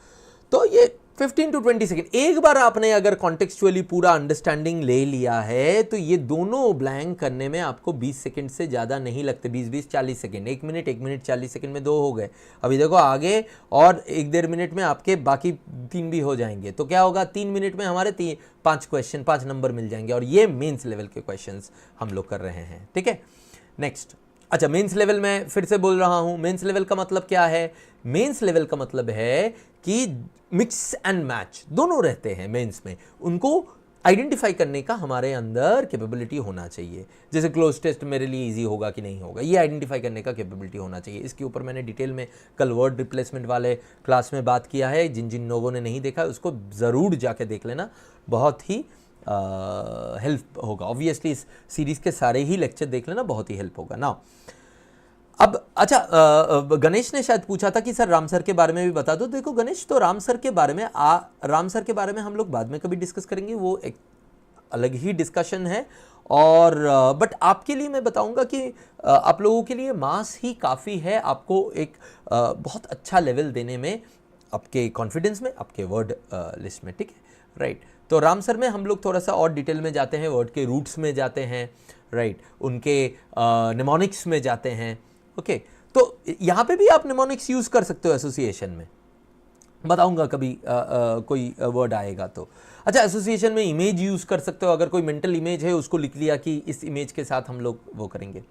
तो ये 15 to 20 सेकेंड। एक बार आपने अगर कॉन्टेक्चुअली पूरा अंडरस्टैंडिंग ले लिया है तो ये दोनों ब्लैंक करने में आपको 20 सेकेंड से ज़्यादा नहीं लगते। 20 40 सेकेंड, 1 मिनट 40 सेकेंड में 2 हो गए। अभी देखो आगे और 1-1.5 मिनट में आपके बाकी 3 भी हो जाएंगे। तो क्या होगा, 3 मिनट में हमारे 5 क्वेश्चन, 5 नंबर मिल जाएंगे। और ये मेंस लेवल के क्वेश्चंस हम लोग कर रहे हैं, ठीक है। नेक्स्ट, अच्छा मेंस लेवल में फिर से बोल रहा हूं, मेंस लेवल का मतलब क्या है? मेंस लेवल का मतलब है कि मिक्स एंड मैच दोनों रहते हैं मेंस में, उनको आइडेंटिफाई करने का हमारे अंदर कैपेबिलिटी होना चाहिए। जैसे क्लोज टेस्ट मेरे लिए इजी होगा कि नहीं होगा, ये आइडेंटिफाई करने का कैपेबिलिटी होना चाहिए। इसके ऊपर मैंने डिटेल में कल वर्ड रिप्लेसमेंट वाले क्लास में बात किया है। जिन जिन लोगों ने नहीं देखा उसको ज़रूर जाके देख लेना, बहुत ही हेल्प होगा। ऑब्वियसली इस सीरीज़ के सारे ही लेक्चर देख लेना, बहुत ही हेल्प होगा ना। अब अच्छा, गणेश ने शायद पूछा था कि सर राम सर के बारे में भी बता दो। देखो गणेश, तो राम सर के बारे में हम लोग बाद में कभी डिस्कस करेंगे, वो एक अलग ही डिस्कशन है। और बट आपके लिए मैं बताऊंगा कि आप लोगों के लिए मास ही काफ़ी है आपको एक बहुत अच्छा लेवल देने में, आपके कॉन्फिडेंस में, आपके वर्ड लिस्ट में, ठीक है, राइट। तो राम सर में हम लोग थोड़ा सा और डिटेल में जाते हैं, वर्ड के रूट्स में जाते हैं, राइट, उनके निमोनिक्स में जाते हैं, ओके। तो यहाँ पे भी आप निमोनिक्स यूज़ कर सकते हो एसोसिएशन में, बताऊंगा कभी कोई वर्ड आएगा तो। अच्छा, एसोसिएशन में इमेज यूज़ कर सकते हो, अगर कोई मेंटल इमेज है उसको लिख लिया कि इस इमेज के साथ हम लोग वो करेंगे।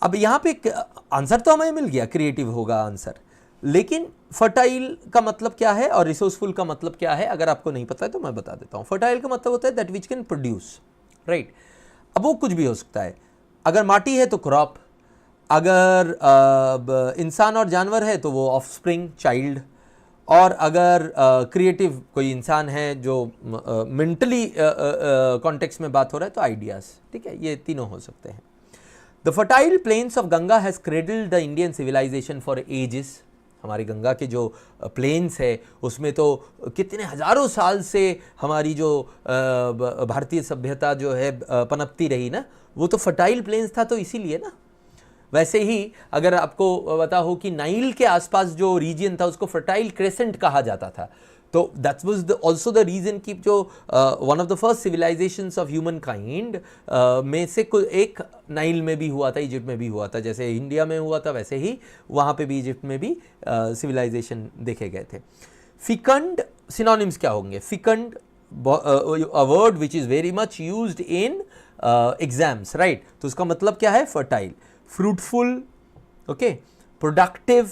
अब यहाँ पे आंसर तो हमें मिल गया, क्रिएटिव होगा आंसर, लेकिन फर्टाइल का मतलब क्या है और रिसोर्सफुल का मतलब क्या है, अगर आपको नहीं पता है तो मैं बता देता हूँ। फर्टाइल का मतलब होता है that which can produce, right. अब वो कुछ भी हो सकता है, अगर माटी है तो क्रॉप, अगर इंसान और जानवर है तो वो ऑफस्प्रिंग, चाइल्ड, और अगर क्रिएटिव कोई इंसान है जो मेंटली कॉन्टेक्स्ट में बात हो रहा है तो आइडियाज़, ठीक है, ये तीनों हो सकते हैं। The fertile plains of Ganga has cradled the Indian civilization for ages. हमारी गंगा के जो प्लेन्स है उसमें तो कितने हज़ारों साल से हमारी जो भारतीय सभ्यता जो है पनपती रही ना, वो तो फर्टाइल प्लेन्स था, तो इसीलिए ना। वैसे ही अगर आपको पता हो कि नाइल के आसपास जो रीजन था उसको फर्टाइल क्रेसेंट कहा जाता था, तो that was also the reason कि जो one of the first civilizations of humankind में से एक नाइल में भी हुआ था, इजिप्ट में भी हुआ था। जैसे इंडिया में हुआ था वैसे ही वहाँ पे भी, इजिप्ट में भी सिविलाइजेशन देखे गए थे। फिकंड सिनोनिम्स क्या होंगे? Fecund, a word which is very much used in exams, right, तो उसका मतलब क्या है? Fertile. Fruitful, okay, productive,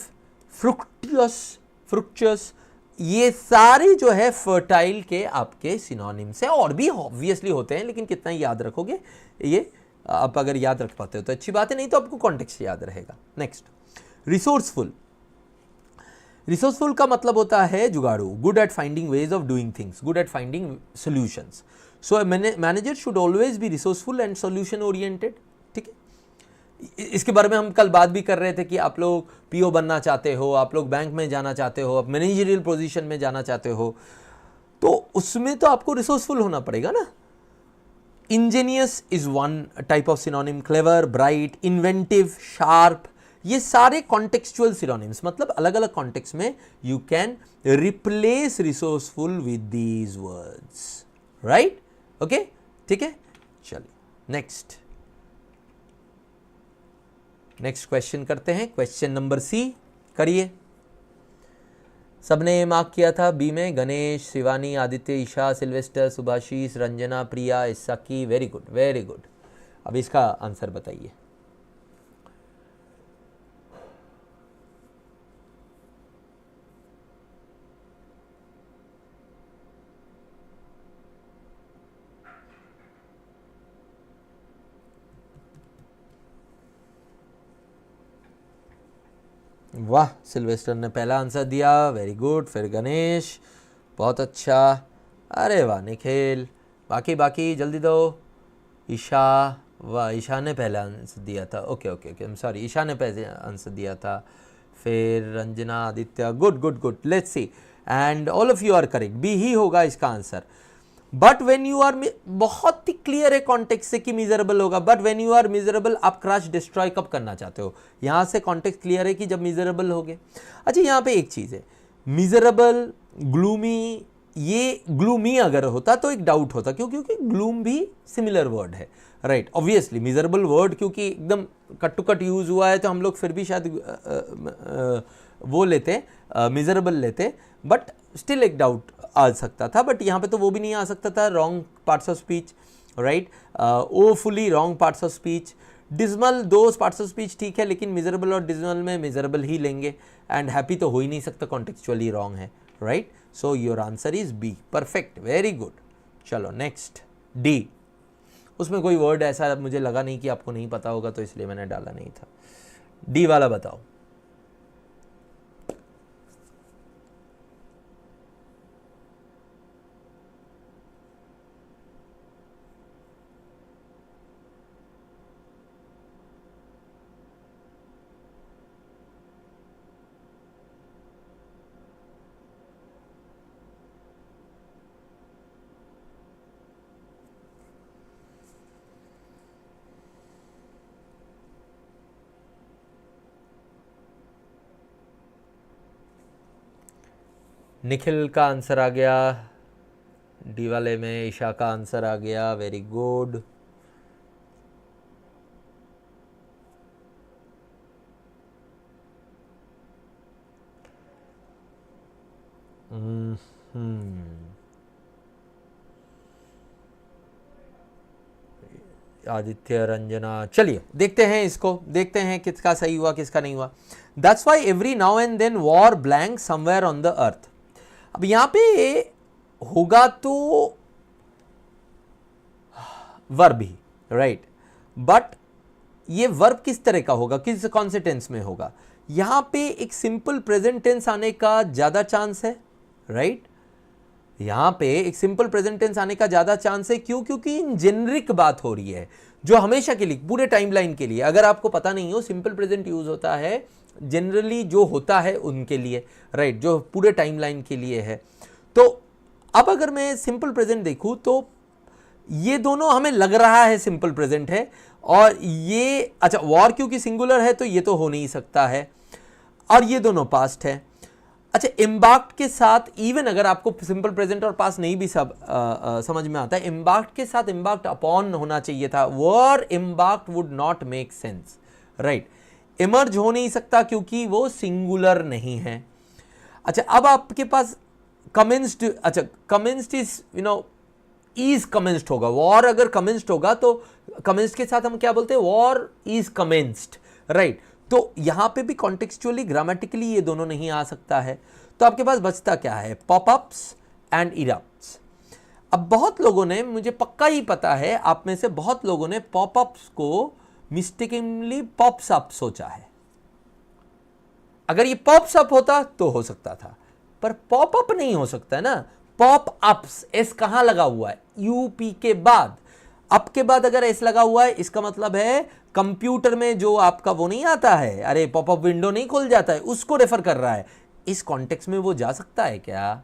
fructuous, ये सारे जो है फर्टाइल के आपके सिनोनिम्स हैं। और भी ऑब्वियसली होते हैं, लेकिन कितना याद रखोगे, ये आप अगर याद रख पाते हो तो अच्छी बात है, नहीं तो आपको कॉन्टेक्स्ट याद रहेगा। Next, resourceful. रिसोर्सफुल का मतलब होता है जुगाड़ू, good at finding ways of doing things, good at finding solutions. So manager should always be resourceful and solution oriented, ठीक है। इसके बारे में हम कल बात भी कर रहे थे कि आप लोग पीओ बनना चाहते हो, आप लोग बैंक में जाना चाहते हो, आप मैनेजरियल पोजीशन में जाना चाहते हो, तो उसमें तो आपको रिसोर्सफुल होना पड़ेगा ना। Angénieux is one type of synonym, clever, bright, inventive, sharp, ये सारे कॉन्टेक्चुअल सिनोनिम्स, मतलब अलग अलग कॉन्टेक्स्ट में you can replace resourceful with these words, right, okay, ठीक है। चलिए नेक्स्ट क्वेश्चन करते हैं। क्वेश्चन नंबर सी करिए। सबने मार्क किया था बी में, गणेश, शिवानी, आदित्य, ईशा, सिल्वेस्टर, सुभाषीष, रंजना, प्रिया, इसाकी, वेरी गुड वेरी गुड। अब इसका आंसर बताइए। वाह, सिल्वेस्टर ने पहला आंसर दिया, वेरी गुड। फिर गणेश, बहुत अच्छा, अरे वाह निखिल, बाकी जल्दी दो। ईशा, वाह, ईशा ने पहला आंसर दिया था, okay, I am sorry, Isha ने पहले आंसर दिया था। फिर Ranjana, Aditya, good, let's see, and all of you are correct, B ही होगा इसका answer. But when you are, बहुत ही क्लियर है कॉन्टेक्स्ट से कि मिजरेबल होगा, but when you are miserable, आप क्रश डिस्ट्रॉय कब करना चाहते हो? यहां से कॉन्टेक्स्ट क्लियर है कि जब मिजरेबल हो गए। अच्छा, यहां पे एक चीज है, मिजरेबल, ग्लूमी, ये ग्लूमी अगर होता तो एक डाउट होता, क्यों? क्योंकि ग्लूम भी सिमिलर वर्ड है, राइट? ऑब्वियसली मिजरेबल वर्ड क्योंकि एकदम कट टू कट यूज हुआ है तो हम लोग फिर भी शायद वो लेते, मिजरेबल लेते, बट स्टिल एक डाउट आ सकता था। बट यहाँ पे तो वो भी नहीं आ सकता था, wrong parts of speech, right? Awfully wrong parts of speech. Dismal दो पार्ट्स ऑफ स्पीच ठीक है, लेकिन मिजरेबल और डिजमल में मिजरेबल ही लेंगे, एंड हैप्पी तो हो ही नहीं सकता, कॉन्टेक्चुअली रॉन्ग है, right? So your answer is B, perfect, very good. चलो नेक्स्ट डी, उसमें कोई वर्ड ऐसा मुझे लगा नहीं कि आपको नहीं पता होगा, तो इसलिए मैंने डाला नहीं था। डी वाला बताओ। निखिल का आंसर आ गया, डी वाले में ईशा का आंसर आ गया, वेरी गुड। आदित्य, रंजना, चलिए देखते हैं इसको, देखते हैं किसका सही हुआ किसका नहीं हुआ। That's why every now and then war blank somewhere on the earth. अब यहां पे होगा तो वर्ब ही, राइट? बट ये वर्ब किस तरह का होगा, किस कौन से टेंस में होगा? यहां पे एक सिंपल प्रेजेंट टेंस आने का ज्यादा चांस है, राइट? यहां पे एक सिंपल प्रेजेंट टेंस आने का ज्यादा चांस है, क्यों? क्योंकि इन जेनरिक बात हो रही है, जो हमेशा के लिए, पूरे टाइमलाइन के लिए। अगर आपको पता नहीं हो, सिंपल प्रेजेंट यूज होता है जनरली जो होता है उनके लिए, राइट? जो पूरे टाइमलाइन के लिए है। तो अब अगर मैं सिंपल प्रेजेंट देखूं तो ये दोनों हमें लग रहा है सिंपल प्रेजेंट है, और ये अच्छा वॉर क्योंकि सिंगुलर है तो ये तो हो नहीं सकता है, और ये दोनों पास्ट है। अच्छा, एम्बार्क्ड के साथ, इवन अगर आपको सिंपल प्रेजेंट और पास्ट नहीं भी सब समझ में आता है, एम्बार्क्ड के साथ एम्बार्क्ड अपॉन होना चाहिए था। Were embarked would not make sense, right? Emerge हो नहीं सकता क्योंकि वो सिंगुलर नहीं है। अच्छा, अब आपके पास कमेंस्ड, अच्छा कमेंस्ड इज इज कमेंस्ड होगा। वॉर अगर कमेंस्ड होगा तो कमेंस्ड के साथ हम क्या बोलते हैं? War is commenced, right? तो यहां पे भी कॉन्टेक्चुअली ग्रामेटिकली ये दोनों नहीं आ सकता है। तो आपके पास बचता क्या है? Popups and erupts. अब बहुत लोगों ने, मुझे पक्का ही पता है आप में से बहुत लोगों ने पॉपअप्स को मिस्टेकनली पॉप्स अप सोचा है। अगर ये पॉप्स अप होता तो हो सकता था, पर पॉप अप नहीं हो सकता ना। पॉप अप्स, एस कहां लगा हुआ है? यूपी के बाद। अप के बाद अगर एस लगा हुआ है, इसका मतलब है कंप्यूटर में जो आपका वो नहीं आता है, अरे पॉपअप विंडो नहीं खुल जाता है, उसको रेफर कर रहा है। इस कॉन्टेक्स्ट में वो जा सकता है क्या?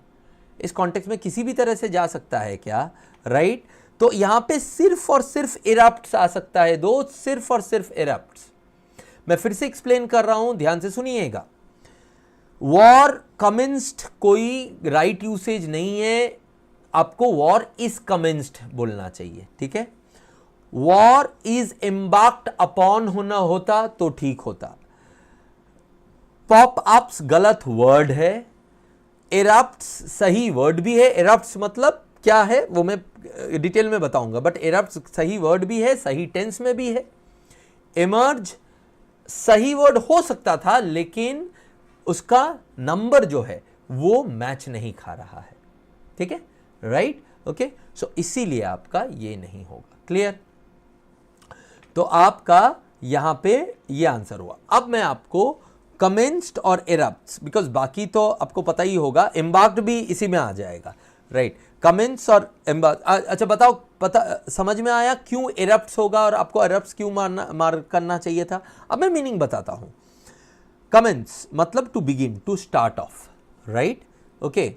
इस कॉन्टेक्स्ट में किसी भी तरह से जा सकता है क्या, राइट? तो यहां पे सिर्फ और सिर्फ इरप्ट्स आ सकता है, दो, सिर्फ और सिर्फ इरप्ट्स। मैं फिर से एक्सप्लेन कर रहा हूं, ध्यान से सुनिएगा। वॉर कमेंस्ड कोई राइट यूसेज नहीं है, आपको वॉर इज कमेंस्ड बोलना चाहिए, ठीक है? वॉर इज एम्बार्क्ड अपॉन होना होता तो ठीक होता। पॉप अप्स गलत वर्ड है, इरप्ट्स सही वर्ड भी है। इरप्ट्स मतलब क्या है वो मैं डिटेल में बताऊंगा, बट इरप्ट्स सही वर्ड भी है, सही टेंस में भी है। इमर्ज सही वर्ड हो सकता था, लेकिन उसका नंबर जो है वो मैच नहीं खा रहा है, ठीक है, राइट? ओके, सो इसीलिए आपका ये नहीं होगा। क्लियर? तो आपका यहां पे ये आंसर हुआ। अब मैं आपको कमेंस्ड और इरप्ट्स, बिकॉज बाकी तो आपको पता ही होगा, एम्बार्क्ड भी इसी में आ जाएगा, राइट? कमेंट्स और एम्बार्क। अच्छा बताओ, पता समझ में आया क्यों इरप्ट्स होगा और आपको इरप्ट्स क्यों मार करना चाहिए था? अब मैं मीनिंग बताता हूं। कमेंट्स मतलब to begin, to start off, right? Okay,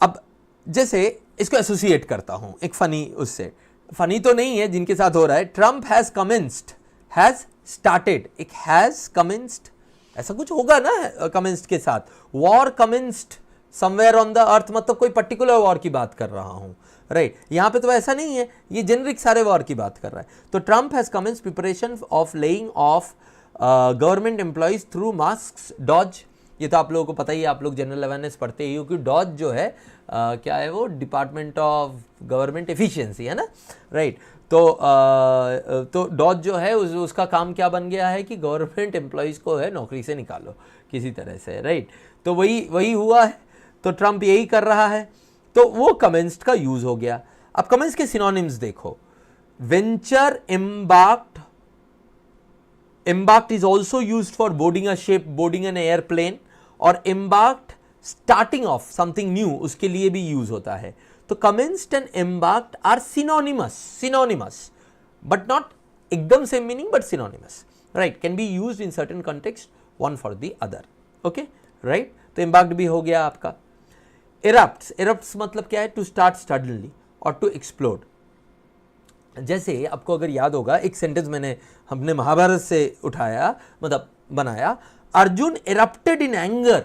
अब जैसे इसको एसोसिएट करता हूं एक फनी उससे, फनी तो नहीं है जिनके साथ हो रहा है। Trump has commenced, has started, एक हैज कमेंस्ड, ऐसा कुछ होगा ना कमेंस्ड के साथ। War commenced somewhere on the अर्थ मतलब कोई पर्टिकुलर वॉर की बात कर रहा हूं, राइट। यहां पे तो ऐसा नहीं है, ये जेनरिक सारे वॉर की बात कर रहा है। तो Trump has commenced preparation of laying off government employees through mask DOGE. ये तो आप लोगों को पता ही है, आप लोग जनरल अवेयरनेस पढ़ते ही हो कि डॉज जो है क्या है, वो डिपार्टमेंट ऑफ गवर्नमेंट एफिशिएंसी है ना, राइट। तो डॉज जो है उसका काम क्या बन गया है कि गवर्नमेंट एम्प्लॉइज को है नौकरी से निकालो किसी तरह से, राइट। तो वही हुआ है, तो ट्रंप यही कर रहा है, तो वो कमेंस्ड का यूज हो गया। अब कमेंस्ड के सिनोनिम्स देखो, venture embarked, embarked is also used for boarding a ship, boarding an airplane, और embarked starting off something new उसके लिए भी यूज होता है। तो commenced and embarked are synonymous but not एकदम same meaning but synonymous, right, can be used in certain context one for the other, okay, right। तो embarked भी हो गया आपका। erupts मतलब क्या है, to start suddenly और to explode। जैसे आपको अगर याद होगा, एक सेंटेंस हमने महाभारत से उठाया, मतलब बनाया, Arjun erupted in anger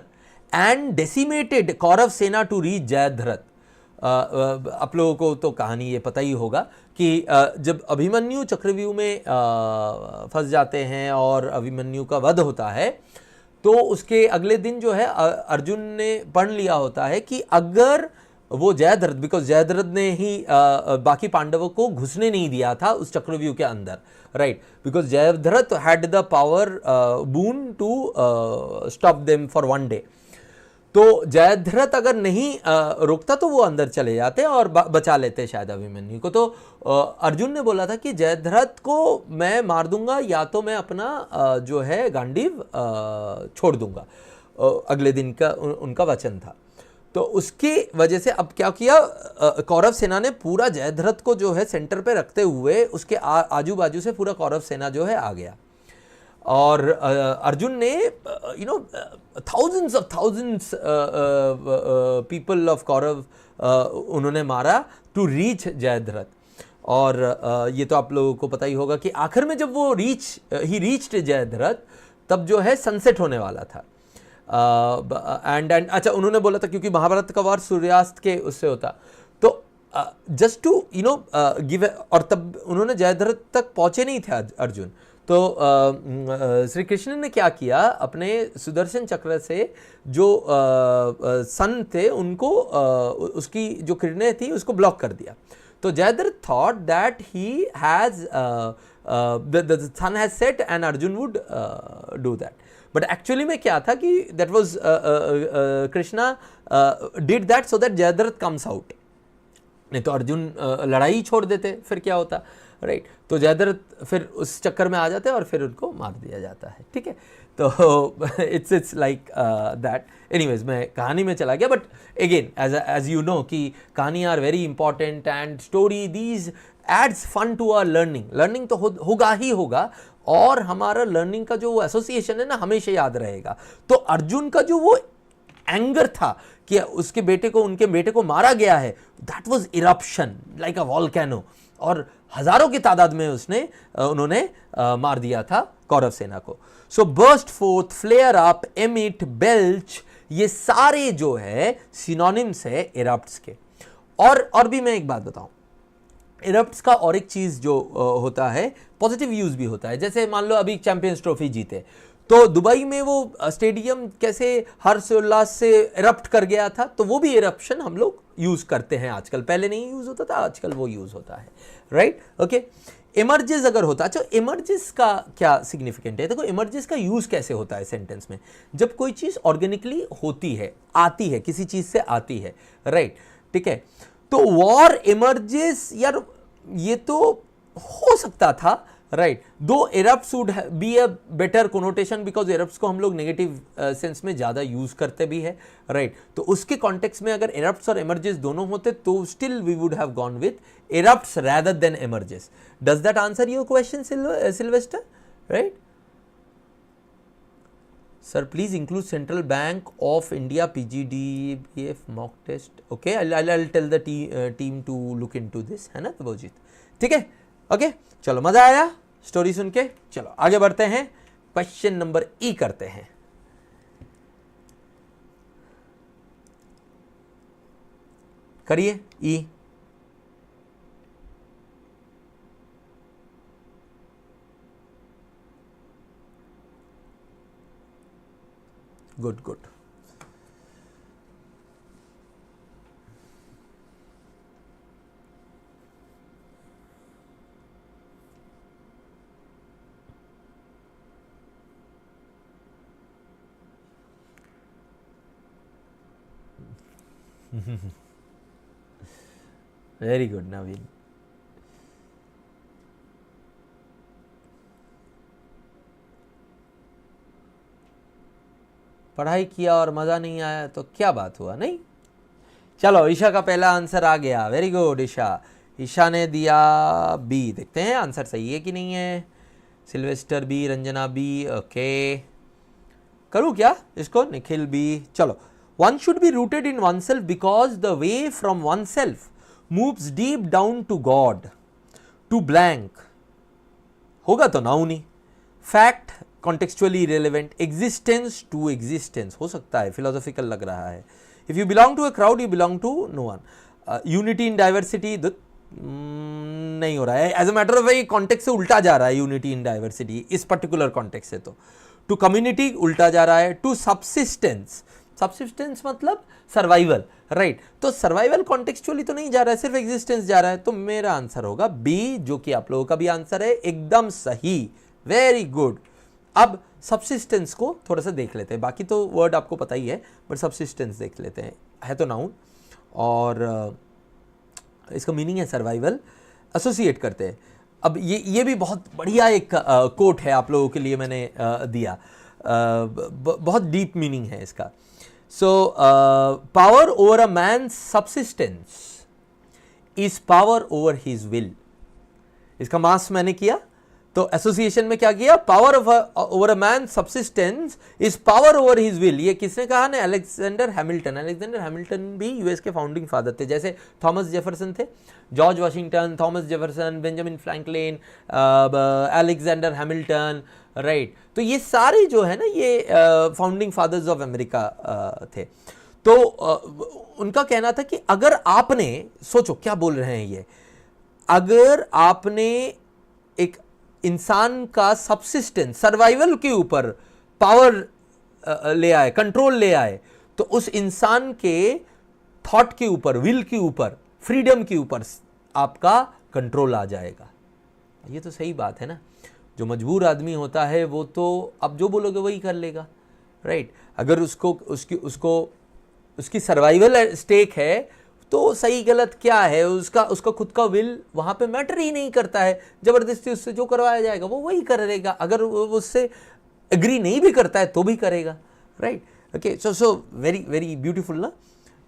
and decimated Kaurava सेना to reach जयद्रथ। आप लोगों को तो कहानी ये पता ही होगा कि जब अभिमन्यु चक्रव्यूह में फंस जाते हैं और अभिमन्यु का वध होता है, तो उसके अगले दिन जो है अर्जुन ने पढ़ लिया होता है कि अगर वो जयद्रथ, बिकॉज जयद्रथ ने ही बाकी पांडवों को घुसने नहीं दिया था उस चक्रव्यूह के अंदर, right, because Jayadratha had the power boon to stop them for one day. तो जयद्रथ अगर नहीं रोकता तो वो अंदर चले जाते और बचा लेते शायद अभिमन्यु को। तो अर्जुन ने बोला था कि जयद्रथ को मैं मार दूंगा या तो मैं अपना जो है गांडीव छोड़ दूंगा, अगले दिन का उनका वचन था। तो उसकी वजह से अब क्या किया, कौरव सेना ने पूरा जयद्रथ को जो है सेंटर पे रखते हुए उसके आजू बाजू से पूरा कौरव सेना जो है आ गया, और अर्जुन ने thousands पीपल ऑफ कौरव उन्होंने मारा टू रीच जयद्रथ। और ये तो आप लोगों को पता ही होगा कि आखिर में जब वो ही रीच्ड जयद्रथ, तब जो है सनसेट होने वाला था। एंड अच्छा, उन्होंने बोला था क्योंकि महाभारत का वार सूर्यास्त के उससे होता, तो जस्ट टू गिव, और तब उन्होंने जयद्रथ तक पहुंचे नहीं थे अर्जुन। तो श्री कृष्ण ने क्या किया, अपने सुदर्शन चक्र से जो सन थे उनको उसकी जो किरणें थी उसको ब्लॉक कर दिया। तो Jayadratha thought that he has the sun has set and Arjun would do that, but actually में क्या था कि that was Krishna did that so that Jayadratha comes out, नहीं तो अर्जुन लड़ाई छोड़ देते, फिर क्या होता, राइट। तो जयद्रथ फिर उस चक्कर में आ जाते हैं और फिर उनको मार दिया जाता है, ठीक है। तो इट्स लाइक दैट। एनीवेज, मैं कहानी में चला गया, but again as you know कि कहानी are very important and story these adds fun to our learning तो होगा ही होगा, और हमारा लर्निंग का जो एसोसिएशन है ना हमेशा याद रहेगा। तो अर्जुन का जो वो एंगर था कि उसके उनके बेटे को मारा गया है, that was eruption like a volcano, और हजारों की तादाद में उन्होंने मार दिया था कौरव सेना को। So burst forth, flare up, emit, belch, ये सारे जो है सिनोनिम्स है इरप्ट्स के। और भी मैं एक बात बताऊं, इरप्ट्स का और एक चीज जो होता है, पॉजिटिव यूज भी होता है। जैसे मान लो अभी चैंपियंस ट्रॉफी जीते, तो दुबई में वो स्टेडियम कैसे हर्ष उल्लास से इरप्ट कर गया था, तो वो भी इरप्शन हम लोग यूज करते हैं आजकल, पहले नहीं यूज होता था, आजकल वो यूज होता है, राइट, ओके। इमर्जेस अगर होता, अच्छा इमर्जेस का क्या सिग्निफिकेंट है, देखो इमर्जेस का यूज कैसे होता है सेंटेंस में, जब कोई चीज ऑर्गेनिकली होती है, आती है, किसी चीज से आती है, राइट, ठीक है। तो वॉर इमर्जेस, यार ये तो हो सकता था, right, though erupts would be a better connotation because erupts को हम लोग नेगेटिव सेंस में ज्यादा यूज करते भी है, राइट। तो उसके कॉन्टेक्स्ट में अगर इरप्ट्स और इमर्जेस दोनों होते तो still we would have gone with erupts rather than emerges. Does that answer your question, Sylvester? Right? Sir, please include Central Bank of India PGDBF mock test. Okay, I'll tell the team to look into this, है ना तबोजीत, ठीक है, okay. चलो, मजा आया story सुन के। चलो आगे बढ़ते हैं, क्वेश्चन नंबर ई करते हैं। करिए E. Good good. Very good Naveen. पढ़ाई किया और मज़ा नहीं आया तो क्या बात हुआ, नहीं। चलो ईशा का पहला आंसर आ गया, वेरी गुड ईशा। ईशा ने दिया बी, देखते हैं आंसर सही है कि नहीं है। Sylvester B, Ranjana B, okay. करूँ क्या इसको, निखिल बी। चलो, one should be rooted in oneself because the way from oneself moves deep down to God to blank, होगा तो नाउन ही। Fact contextually relevant, existence to existence हो सकता है, फिलोसॉफिकल लग रहा है। If you belong to a crowd you belong to no one. Unity in diversity नहीं हो रहा है, as a matter of way context से उल्टा जा रहा है यूनिटी इन डाइवर्सिटी इस पर्टिकुलर कॉन्टेक्स्ट से। तो टू कम्युनिटी उल्टा जा रहा है, टू सबसिस्टेंस, सबसिस्टेंस मतलब सर्वाइवल, राइट। तो सर्वाइवल कॉन्टेक्चुअली तो नहीं जा रहा है, सिर्फ एग्जिस्टेंस जा रहा है। तो मेरा आंसर होगा बी, जो कि आप लोगों का भी आंसर है, एकदम सही, वेरी गुड। अब सबसिस्टेंस को थोड़ा सा देख लेते हैं, बाकी तो वर्ड आपको पता ही है, बट सबसिस्टेंस देख लेते हैं। है तो नाउन और इसका मीनिंग है सर्वाइवल, एसोसिएट करते हैं। अब ये भी बहुत बढ़िया एक कोट है आप लोगों के लिए मैंने दिया, बहुत डीप मीनिंग है इसका। So power over a man's subsistence is power over his will. इसका मास मैंने किया तो एसोसिएशन में क्या किया, power over a man subsistence is power over his will. ये किसने कहा ने, अलेक्जेंडर हैमिल्टन। अलेक्जेंडर हैमिल्टन भी यूएस के फाउंडिंग फादर थे, जैसे थॉमस जेफरसन थे, George Washington, Thomas Jefferson, Benjamin Franklin, Alexander Hamilton, right. तो ये सारे जो है ना ये फाउंडिंग फादर्स ऑफ अमेरिका थे। तो उनका कहना था कि अगर आपने, सोचो क्या बोल रहे हैं ये, अगर आपने एक इंसान का सबसिस्टेंस, सर्वाइवल के ऊपर पावर ले आए, कंट्रोल ले आए, तो उस इंसान के थॉट के ऊपर, विल के ऊपर, फ्रीडम के ऊपर आपका कंट्रोल आ जाएगा। ये तो सही बात है ना। जो मजबूर आदमी होता है वो तो आप जो बोलोगे वही कर लेगा, राइट। अगर उसकी सर्वाइवल स्टेक है तो सही गलत क्या है, उसका खुद का विल वहां पे मैटर ही नहीं करता है। जबरदस्ती उससे जो करवाया जाएगा वो वही करेगा, अगर वो उससे एग्री नहीं भी करता है तो भी करेगा, right. Okay, so very very beautiful ना।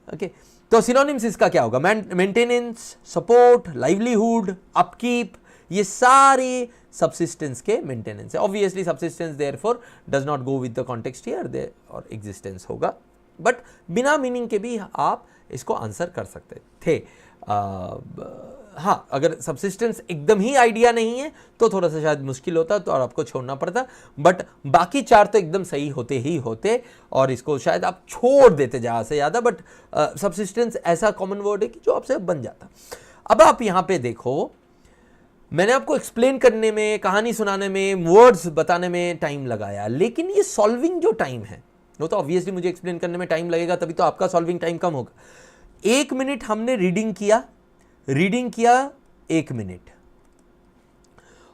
ओके, तो सिनोनिम्स इसका क्या होगा, मेंटेनेंस, सपोर्ट, लाइवलीहुड, अपकीप, ये सारे सबसिस्टेंस के मेंटेनेंस है। Obviously subsistence therefore does not go with the context here, there और एग्जिस्टेंस होगा, बट बिना मीनिंग के भी आप इसको आंसर कर सकते थे। हाँ, अगर सबसिस्टेंस एकदम ही आइडिया नहीं है तो थोड़ा सा शायद मुश्किल होता तो और आपको छोड़ना पड़ता, बट बाकी चार तो एकदम सही होते ही होते और इसको शायद आप छोड़ देते ज़्यादा से ज़्यादा, बट सबसिस्टेंस ऐसा कॉमन वर्ड है कि जो आपसे बन जाता। अब आप यहाँ पे देखो, मैंने आपको एक्सप्लेन करने में, कहानी सुनाने में, वर्ड्स बताने में टाइम लगाया, लेकिन ये सॉल्विंग जो टाइम है वो तो ऑब्वियसली मुझे एक्सप्लेन करने में टाइम लगेगा, तभी तो आपका सॉल्विंग टाइम कम होगा। 1 मिनट हमने रीडिंग किया 1 मिनट,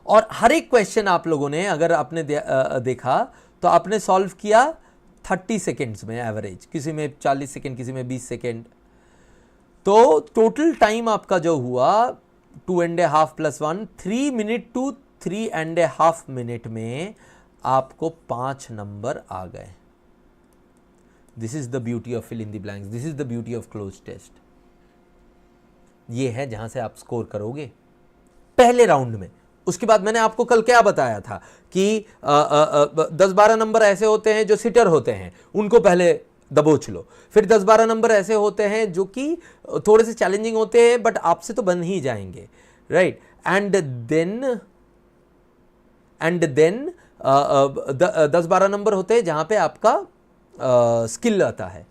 और हर एक क्वेश्चन आप लोगों ने अगर आपने देखा तो आपने सॉल्व किया 30 सेकेंड्स में एवरेज, किसी में 40 सेकेंड, किसी में 20 सेकेंड। तो टोटल टाइम आपका जो हुआ 2.5 + 1 3 मिनट टू 3.5 मिनट में आपको 5 नंबर आ गए। This is the beauty of fill in the blanks, this is the beauty of cloze test. ये है जहां से आप स्कोर करोगे पहले राउंड में। उसके बाद मैंने आपको कल क्या बताया था कि 10-12 नंबर ऐसे होते हैं जो सिटर होते हैं, उनको पहले दबोच लो। फिर 10-12 नंबर ऐसे होते हैं जो कि थोड़े से चैलेंजिंग होते हैं बट आपसे तो बन ही जाएंगे, राइट। एंड देन 10-12 नंबर होते हैं जहां पे आपका स्किल आता है।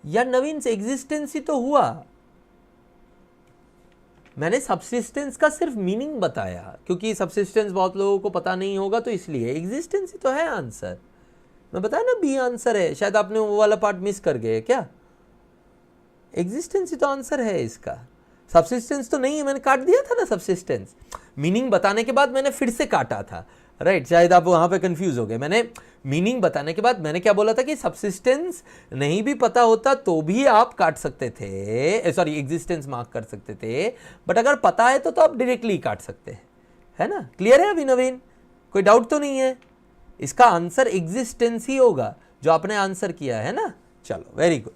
यार नवीन से एग्जिस्टेंस ही तो हुआ, मैंने सबसिस्टेंस का सिर्फ मीनिंग बताया, क्योंकि सबसिस्टेंस बहुत लोगों को पता नहीं होगा तो इसलिए एग्जिस्टेंस ही तो है आंसर। मैं बताया ना बी आंसर है, शायद आपने वो वाला पार्ट मिस कर गए क्या। एग्जिस्टेंस ही तो आंसर है इसका, सबसिस्टेंस तो नहीं है, मैंने काट दिया था ना सबसिस्टेंस, मीनिंग बताने के बाद मैंने फिर से काटा था, राइट। शायद आप वहां पे कंफ्यूज हो गए, मैंने मीनिंग बताने के बाद मैंने क्या बोला था कि सबसिस्टेंस नहीं भी पता होता तो भी आप काट सकते थे, सॉरी एग्जिस्टेंस मार्क कर सकते थे, बट अगर पता है तो आप डायरेक्टली काट सकते हैं, है ना। क्लियर है अभी नवीन, कोई डाउट तो नहीं है, इसका आंसर एग्जिस्टेंस ही होगा जो आपने आंसर किया है ना। चलो वेरी गुड,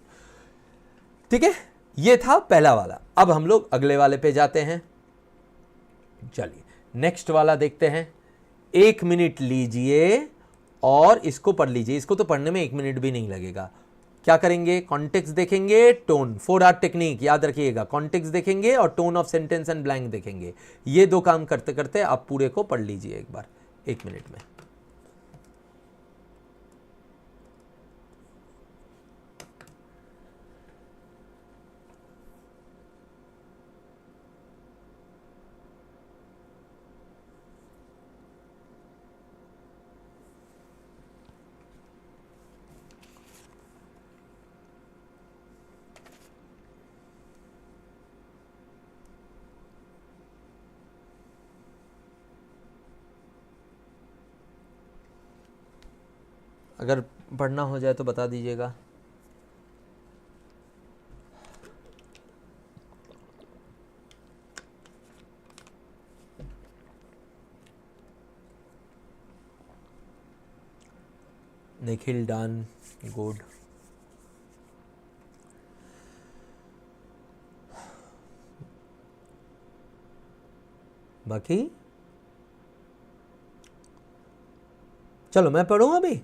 ठीक है, ये था पहला वाला। अब हम लोग अगले वाले पे जाते हैं, चलिए नेक्स्ट वाला देखते हैं। 1 मिनट लीजिए और इसको पढ़ लीजिए, इसको तो पढ़ने में 1 मिनट भी नहीं लगेगा। क्या करेंगे, कॉन्टेक्स्ट देखेंगे, टोन, 4R टेक्निक याद रखिएगा, कॉन्टेक्स्ट देखेंगे और tone of sentence and blank देखेंगे। ये दो काम करते करते आप पूरे को पढ़ लीजिए एक बार 1 मिनट में। अगर पढ़ना हो जाए तो बता दीजिएगा। Nikhil done, good. बाकी चलो मैं पढ़ूँ अभी,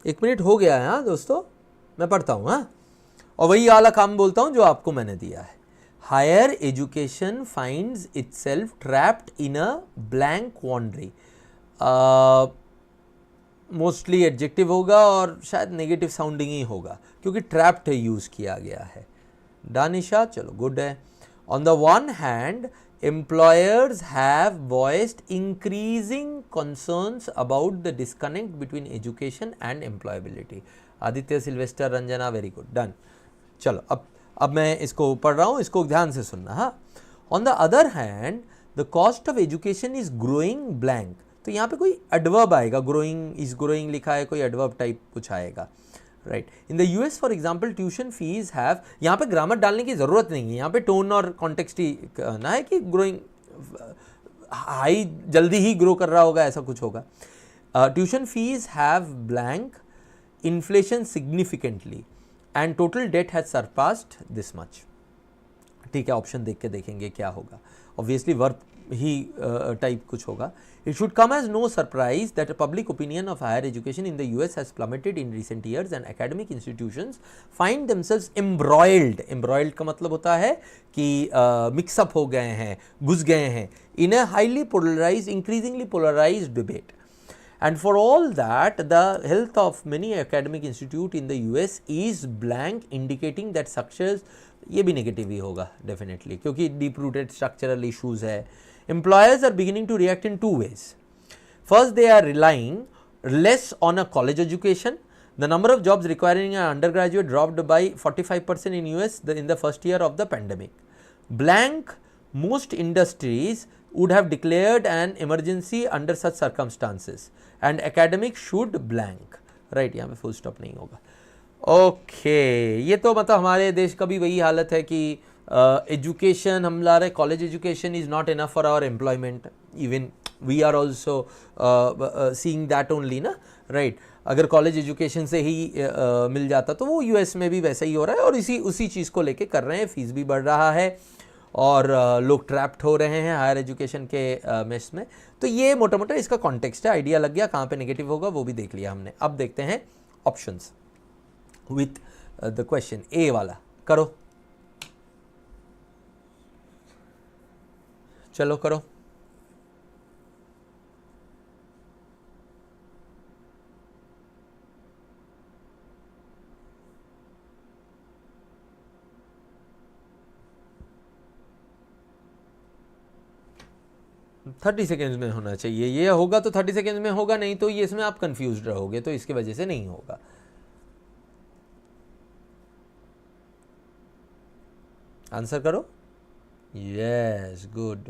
1 मिनट हो गया है। हाँ दोस्तों, मैं पढ़ता हूँ। हाँ, और वही वाला काम बोलता हूँ जो आपको मैंने दिया है। Higher education finds itself trapped in a blank quandary. Mostly adjective होगा और शायद नेगेटिव साउंडिंग ही होगा क्योंकि ट्रैप्ड यूज़ किया गया है। दानिशा, चलो गुड है। On the one hand employers have voiced increasing concerns about the disconnect between education and employability. Aditya, Sylvester, Ranjana, very good, done. चलो अब मैं इसको पढ़ रहा हूँ, इसको ध्यान से सुनना। हाँ, on the other hand the cost of education is growing blank. तो यहाँ पे कोई एडवर्ब आएगा, ग्रोइंग, इज ग्रोइंग लिखा है, कोई एडवर्ब टाइप कुछ आएगा, right. In the US for example tuition fees have, यहाँ पे ग्रामर डालने की जरूरत नहीं है, यहाँ पे टोन और कॉन्टेक्स्ट ही कहना है कि ग्रोइंग हाई जल्दी ही ग्रो कर रहा होगा, ऐसा कुछ होगा। Tuition fees have blank inflation significantly and total debt has surpassed this much. ठीक है, ऑप्शन देख के देखेंगे क्या होगा, ऑब्वियसली वर्ब ही टाइप कुछ होगा। It should come as no surprise that public opinion of higher education in the US has plummeted in recent years and academic institutions find themselves embroiled. Embroiled का मतलब होता है कि mix up हो गए हैं, घुस गए हैं in a highly polarized, increasingly polarized debate. And for all that, the health of many academic institute in the US is blank, indicating that success, ये भी नेगेटिव ही होगा डेफिनेटली, क्योंकि डीप रूटेड स्ट्रक्चरल इश्यूज है। Employers are beginning to react in two ways. First, they are relying less on a college education. The number of jobs requiring an undergraduate dropped by 45% in US in the first year of the pandemic. Blank, most industries would have declared an emergency under such circumstances and academic should blank. Right, यहाँ पे full stop नहीं होगा। Okay, ये तो मतलब हमारे देश का भी वही हालत है कि एजुकेशन हम ला रहे, college education is not enough for our employment, even we are also seeing that only ना, राइट। अगर कॉलेज एजुकेशन से ही मिल जाता तो वो यूएस में भी वैसा ही हो रहा है और उसी चीज़ को लेके कर रहे हैं, फीस भी बढ़ रहा है और लोग ट्रैप्ड हो रहे हैं हायर एजुकेशन के मेस में। तो ये मोटा मोटा इसका कॉन्टेक्स्ट है, आइडिया लग गया कहाँ पे नेगेटिव होगा वो भी देख लिया हमने। अब देखते हैं ऑप्शंस विथ द क्वेश्चन ए वाला, करो, चलो करो। 30 सेकेंड्स में होना चाहिए, ये होगा तो 30 सेकेंड्स में होगा, नहीं तो ये इसमें आप कंफ्यूज रहोगे, तो इसकी वजह से नहीं होगा। आंसर करो। Yes, good.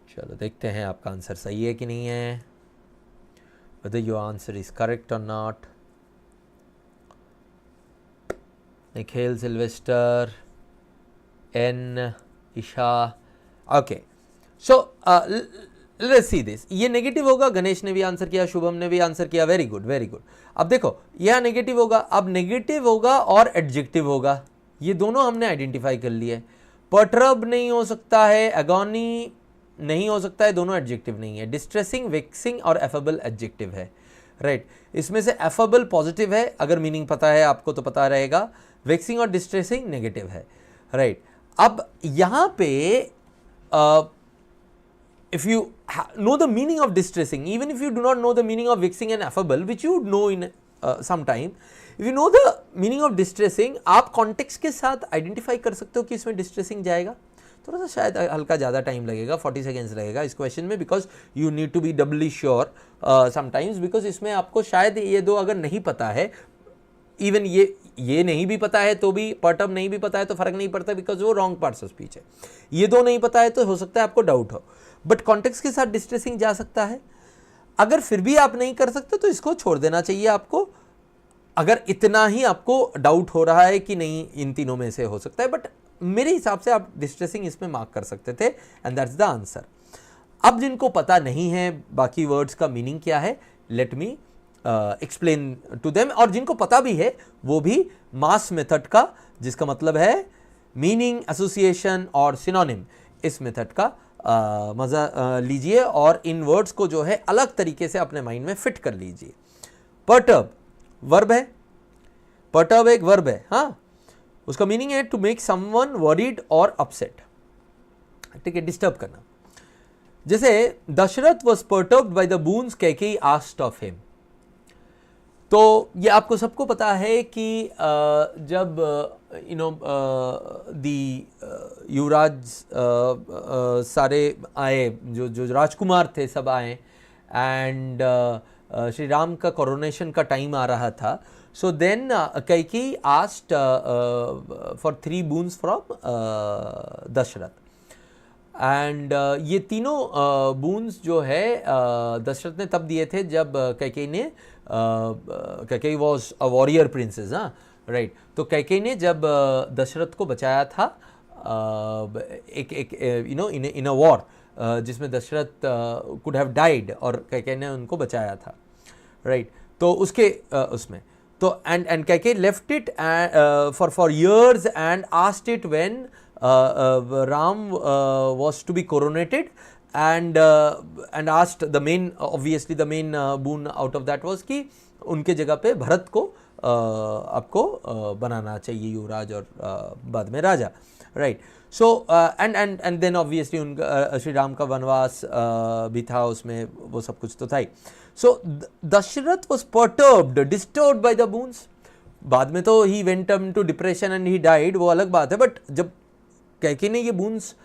चलो देखते हैं आपका आंसर सही है कि नहीं है, whether your answer is correct or not. Nikhil, Sylvester, N, Isha, okay. So let's see this. ये नेगेटिव होगा, गणेश ने भी आंसर किया, शुभम ने भी आंसर किया, वेरी गुड वेरी गुड। अब देखो यह नेगेटिव होगा, अब नेगेटिव होगा और एडजेक्टिव होगा, ये दोनों हमने आइडेंटिफाई कर लिया है। पर्टर्ब नहीं हो सकता है, एगोनी नहीं हो सकता है, दोनों एडजेक्टिव नहीं है। डिस्ट्रेसिंग, वेक्सिंग और एफेबल एडजेक्टिव है, राइट। इसमें से एफेबल पॉजिटिव है, अगर मीनिंग पता है आपको तो पता रहेगा। वेक्सिंग और डिस्ट्रेसिंग नेगेटिव है, राइट। अब यहां पे if you know the meaning of distressing, even if you do not know the meaning of vexing and affable, which you would know in some time, if you know the meaning of distressing, आप context के साथ identify कर सकते हो कि इसमें distressing जाएगा। थोड़ा सा शायद हल्का ज़्यादा टाइम लगेगा, 40 सेकेंड्स लगेगा इस क्वेश्चन में, because you need to be doubly sure sometimes, because इसमें आपको शायद ये दो अगर नहीं पता है, इवन ये नहीं भी पता है तो भी, पर्टर्ब नहीं भी पता है तो फर्क नहीं पड़ता, बिकॉज वो रॉन्ग पार्ट्स ऑफ स्पीच है। ये दो नहीं पता है तो हो सकता है आपको डाउट हो, बट कॉन्टेक्स्ट के साथ डिस्ट्रेसिंग जा सकता है। अगर फिर भी आप नहीं कर सकते तो इसको छोड़ देना चाहिए आपको, अगर इतना ही आपको डाउट हो रहा है कि नहीं इन तीनों में से हो सकता है, बट मेरे हिसाब से आप डिस्ट्रेसिंग इसमें मार्क कर सकते थे, एंड दैट्स द आंसर। अब जिनको पता नहीं है बाकी वर्ड्स का मीनिंग क्या है, let me explain to them, और जिनको पता भी है वो भी मास मेथड का, जिसका मतलब है मीनिंग, एसोसिएशन और सिनोनिम, इस मेथड का मज़ा लीजिए और इन वर्ड्स को जो है अलग तरीके से अपने माइंड में फिट कर लीजिए। पर्टर्ब वर्ब है, पर्टर्ब एक वर्ब है, हाँ, उसका मीनिंग है टू मेक समवन वरीड और अपसेट, ठीक है, डिस्टर्ब करना। जैसे Dasharath was perturbed by the boons Kaikeyi asked of him, तो ये आपको सबको पता है कि जब दी युवराज सारे आए, जो राजकुमार थे सब आए, एंड श्री राम का कोरोनेशन का टाइम आ रहा था, so then Kaikeyi asked for 3 boons from Dasharath, and ये तीनों बून्स जो है दशरथ ने तब दिए थे जब कैकेयी ने, Kaikeyi was a warrior princess, हाँ, राइट। तो कैकेयी ने जब दशरथ को बचाया था एक इन अ वॉर, जिसमें दशरथ कुड हैव डाइड और कैकेयी ने उनको बचाया था, राइट। तो उसके उसमें तो and Kaikeyi left it for years and asked it when Ram was to be coronated, and asked the main, obviously the main boon out of that was कि उनके जगह पे भरत को आपको बनाना चाहिए युवराज और बाद में राजा, right. So and then obviously उनका श्री राम का वनवास भी था, उसमें वो सब कुछ तो था ही। So Dasharath was perturbed, disturbed by the boons, बाद में तो he went to depression and he died, वो अलग बात है, बट जब कैकेयी ने ये बून्स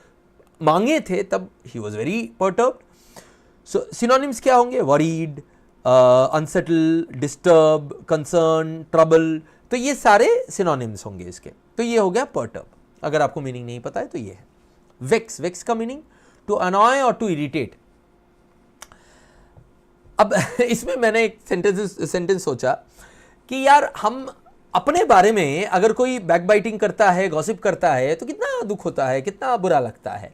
मांगे थे तब he was very perturbed. So synonyms क्या होंगे, worried, unsettle, disturb, concern, trouble, तो ये सारे सिनोनिम्स होंगे इसके। तो ये हो गया पर्टर्ब, अगर आपको मीनिंग नहीं पता है तो ये है। वेक्स, वेक्स का मीनिंग टू अनॉय और टू इरिटेट। अब इसमें मैंने एक सेंटेंस सोचा कि यार हम अपने बारे में अगर कोई बैकबाइटिंग करता है, गॉसिप करता है, तो कितना दुख होता है, कितना बुरा लगता है,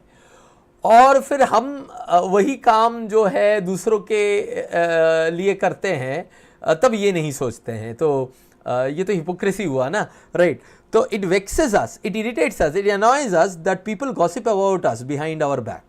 और फिर हम वही काम जो है दूसरों के लिए करते हैं तब ये नहीं सोचते हैं, तो ये तो हिपोक्रेसी हुआ ना, राइट। तो it vexes us, it irritates us, it annoys us that people gossip about us behind our back,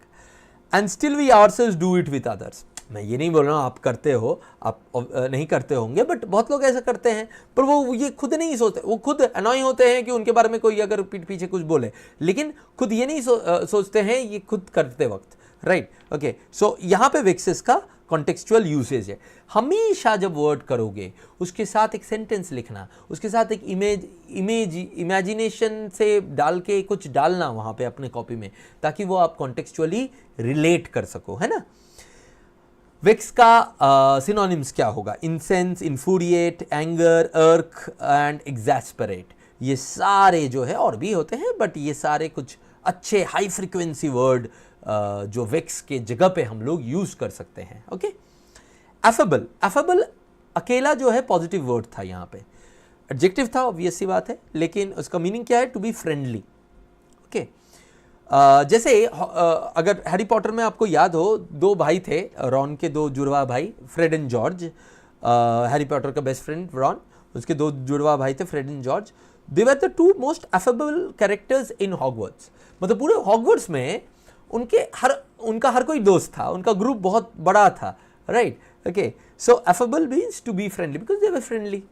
and still we ourselves do it with others. मैं ये नहीं बोल रहा हूँ आप करते हो, आप नहीं करते होंगे, बट बहुत लोग ऐसा करते हैं, पर वो ये खुद नहीं सोचते, वो खुद अनॉय होते हैं कि उनके बारे में कोई अगर पीठ पीछे कुछ बोले, लेकिन खुद ये नहीं सोचते हैं ये खुद करते वक्त। राइट। ओके, सो यहाँ पे विक्सिस का कॉन्टेक्चुअल यूसेज है। हमेशा जब वर्ड करोगे उसके साथ एक सेंटेंस लिखना, उसके साथ एक इमेजिनेशन से डाल के कुछ डालना वहाँ पे अपने कॉपी में, ताकि वो आप कॉन्टेक्चुअली रिलेट कर सको, है ना। विक्स का सिनोनिम्स क्या होगा? इंसेंस, इन्फ्यूरिएट, एंगर, अर्क एंड एग्जैस्परेट। ये सारे जो है और भी होते हैं, बट ये सारे कुछ अच्छे हाई फ्रीक्वेंसी वर्ड जो विक्स के जगह पे हम लोग यूज कर सकते हैं। ओके, एफेबल, एफेबल अकेला जो है पॉजिटिव वर्ड था, यहाँ पे एडजेक्टिव था, ऑब्वियस सी बात है, लेकिन उसका मीनिंग क्या है? To be friendly. ओके, जैसे अगर हैरी पॉटर में आपको याद हो, दो भाई थे, रॉन के दो जुड़वा भाई, Fred and George. Harry Potter का बेस्ट फ्रेंड रॉन, उसके दो जुड़वा भाई थे Fred and George. They were the two most affable characters in Hogwarts. मतलब पूरे हॉगवर्ट्स में उनका हर कोई दोस्त था, उनका ग्रुप बहुत बड़ा था, right. Okay, so affable means to be friendly because they were friendly.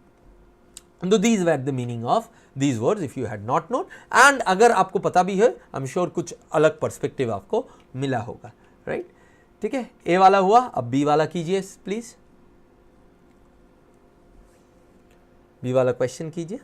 तो these were the meaning of these words if you had not known, and अगर आपको पता भी है, आई एम श्योर कुछ अलग पर्सपेक्टिव आपको मिला होगा, राइट। ठीक है, ए वाला हुआ, अब बी वाला कीजिए प्लीज। बी वाला क्वेश्चन कीजिए।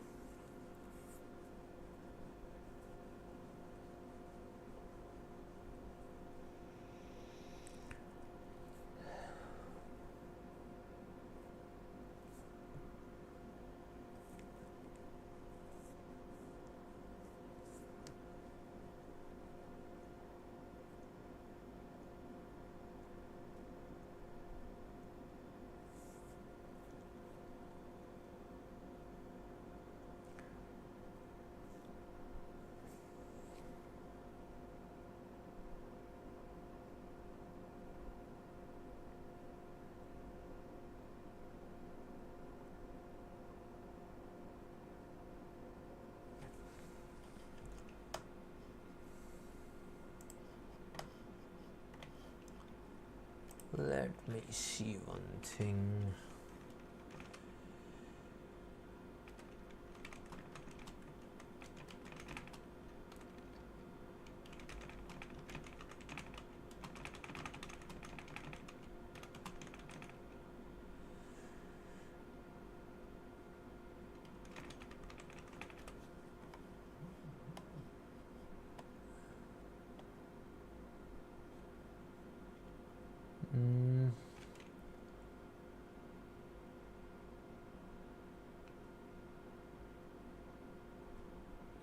Let me see one thing.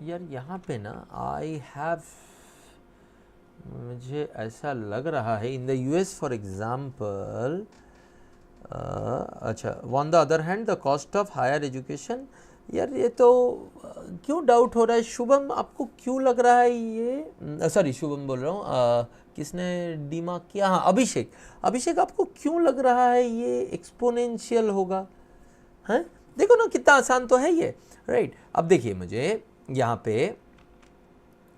यार यहाँ पे ना आई हैव, मुझे ऐसा लग रहा है in the US for example, अच्छा, on the other hand the cost of higher education. यार ये तो क्यों डाउट हो रहा है? शुभम, आपको क्यों लग रहा है ये, सॉरी शुभम बोल रहा हूँ, किसने दिमाग किया, हाँ अभिषेक, अभिषेक आपको क्यों लग रहा है ये एक्सपोनेंशियल होगा? हैं, देखो ना कितना आसान तो है ये, राइट। अब देखिए, मुझे यहाँ पे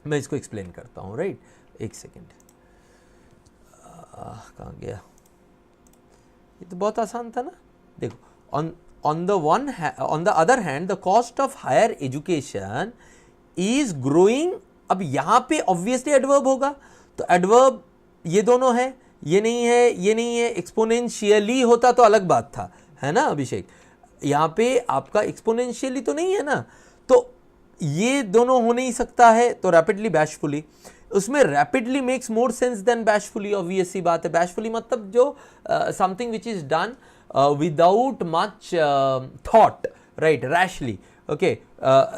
मैं इसको एक्सप्लेन करता हूँ, राइट। एक सेकेंड, कहाँ गया? ये तो बहुत आसान था ना। देखो, on the other hand the cost of higher education is growing। अब यहाँ पे ऑब्वियसली एडवर्ब होगा, तो एडवर्ब ये दोनों है, ये नहीं है, ये नहीं है। एक्सपोनेंशियली होता तो अलग बात था, है ना अभिषेक? यहाँ पे आपका एक्सपोनेंशियली तो नहीं है ना, तो ये दोनों हो नहीं सकता है। तो रैपिडली, बैशफुली, उसमें rapidly makes more sense than bashfully, obvious सी बात है। बैशफुली मतलब जो something which is done without much thought, right, rashly, okay,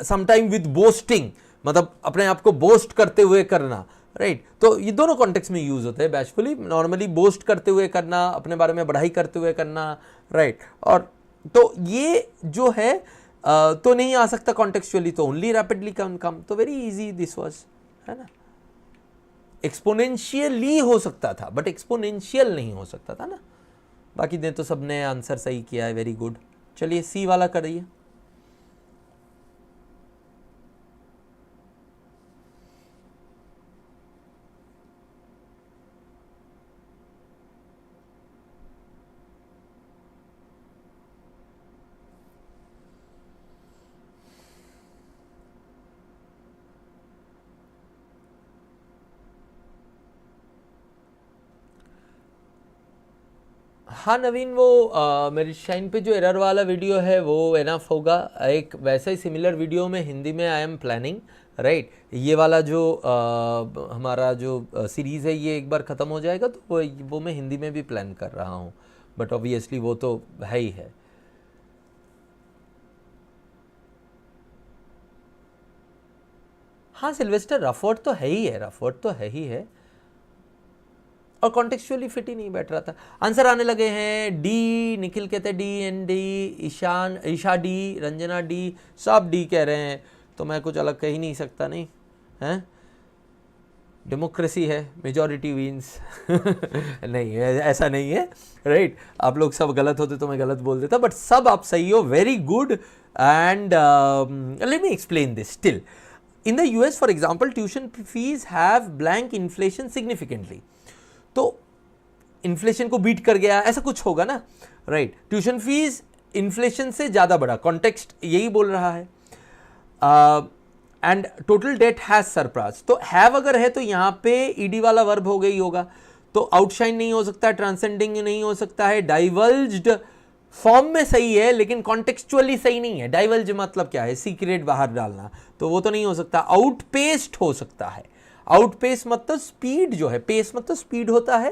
sometime with boasting, मतलब अपने आप को बोस्ट करते हुए करना, राइट। तो ये दोनों कॉन्टेक्स्ट में यूज होते हैं। बैशफुली नॉर्मली बोस्ट करते हुए करना, अपने बारे में बढ़ाई करते हुए करना, राइट। और तो ये जो है तो नहीं आ सकता कॉन्टेक्चुअली, तो ओनली रैपिडली कैन कम। तो वेरी इजी दिस वाज, है ना। एक्सपोनेंशियली हो सकता था, बट एक्सपोनेंशियल नहीं हो सकता था ना। बाकी ने तो सबने आंसर सही किया है, वेरी गुड। चलिए सी वाला करिए। हाँ नवीन, वो मेरी शाइन पे जो एरर वाला वीडियो है वो एनफ होगा। एक वैसा ही सिमिलर वीडियो में हिंदी में आई एम प्लानिंग, राइट। ये वाला जो हमारा जो सीरीज़ है ये एक बार ख़त्म हो जाएगा तो वो मैं हिंदी में भी प्लान कर रहा हूँ, बट ऑब्वियसली वो तो है ही है। हाँ सिल्वेस्टर रफवर्ड तो है ही है, रफवर्ड तो है ही है, और कॉन्टेक्चुअली फिट ही नहीं बैठ रहा था। आंसर आने लगे हैं। डी निखिल कहते हैं D, N D, Ishan Isha D, Ranjana D, सब डी कह रहे हैं, तो मैं कुछ अलग कह ही नहीं सकता, नहीं हैं। डेमोक्रेसी है, मेजॉरिटी विंस। नहीं ऐसा नहीं है, राइट। आप लोग सब गलत होते तो मैं गलत बोल देता, बट सब आप सही हो, very good. And let me explain this still. In the US, for example, tuition fees have blank inflation significantly. तो इन्फ्लेशन को बीट कर गया, ऐसा कुछ होगा ना, राइट। ट्यूशन फीस इन्फ्लेशन से ज़्यादा बड़ा, कॉन्टेक्स्ट यही बोल रहा है। And total debt has surpass, तो हैव अगर है तो यहाँ पे ईडी वाला वर्ब हो गई होगा, तो आउटशाइन नहीं हो सकता, ट्रांसेंडिंग नहीं हो सकता है, डाइवर्ज्ड फॉर्म में सही है लेकिन कॉन्टेक्चुअली सही नहीं है। डाइवर्ज मतलब क्या है, सीक्रेट बाहर डालना, तो वो तो नहीं हो सकता। आउटपेस्ट हो सकता है। आउटपेस मतलब स्पीड जो है, पेस मतलब स्पीड होता है,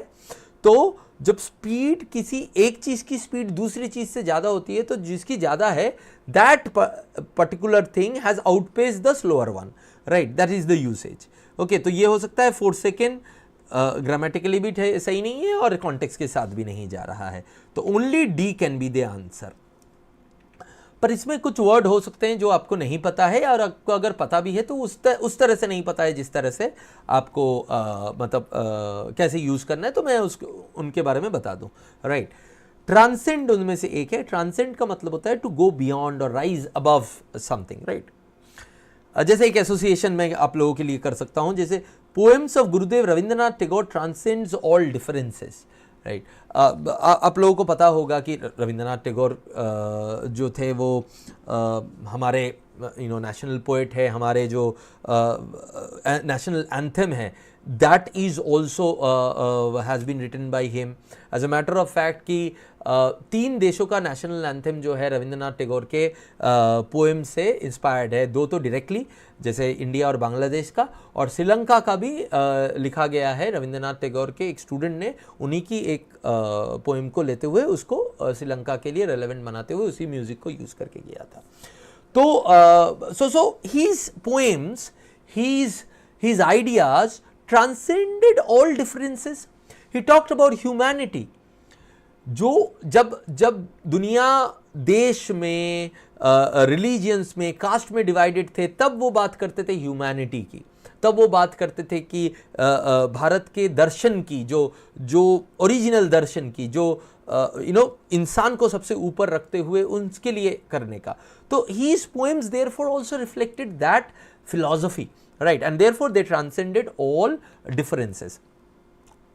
तो जब स्पीड किसी एक चीज की स्पीड दूसरी चीज से ज्यादा होती है तो जिसकी ज्यादा है that particular thing has outpace the slower one, right, that is the usage. Okay, तो ये हो सकता है 4 सेकेंड, ग्रामेटिकली भी सही नहीं है और कॉन्टेक्स्ट के साथ भी नहीं जा रहा है, तो only D can be the answer. पर इसमें कुछ वर्ड हो सकते हैं जो आपको नहीं पता है, और आपको अगर पता भी है तो उस तरह से नहीं पता है जिस तरह से आपको मतलब कैसे यूज करना है, तो मैं उनके बारे में बता दूं, राइट। ट्रांसेंड उनमें से एक है। ट्रांसेंड का मतलब होता है टू गो बियॉन्ड और राइज अबव समथिंग, राइट। जैसे एक एसोसिएशन में आप लोगों के लिए कर सकता हूं, जैसे poems of Gurudev Rabindranath Tagore transcends all differences, right. आप लोगों को पता होगा कि रविंद्रनाथ टैगोर जो थे वो हमारे नेशनल पोएट है, हमारे जो नेशनल एंथम है that is also has been written by him. As a matter of fact कि 3 देशों का नेशनल एंथम जो है रविंद्रनाथ टैगोर के पोएम से इंस्पायर्ड है। 2 तो डायरेक्टली, जैसे इंडिया और बांग्लादेश का, और श्रीलंका का भी लिखा गया है रविंद्रनाथ टैगोर के एक स्टूडेंट ने उन्हीं की एक पोएम को लेते हुए उसको श्रीलंका के लिए रेलेवेंट बनाते हुए उसी म्यूजिक को यूज़ करके किया था। तो so his poems, his ideas transcended all differences. He talked about humanity. जो जब दुनिया देश में रिलीजियंस में कास्ट में डिवाइडेड थे, तब वो बात करते थे ह्यूमैनिटी की, तब वो बात करते थे कि भारत के दर्शन की, जो ओरिजिनल दर्शन की, जो इंसान को सबसे ऊपर रखते हुए उनके लिए करने का। तो his poems therefore also reflected that philosophy, right, and therefore they transcended all differences.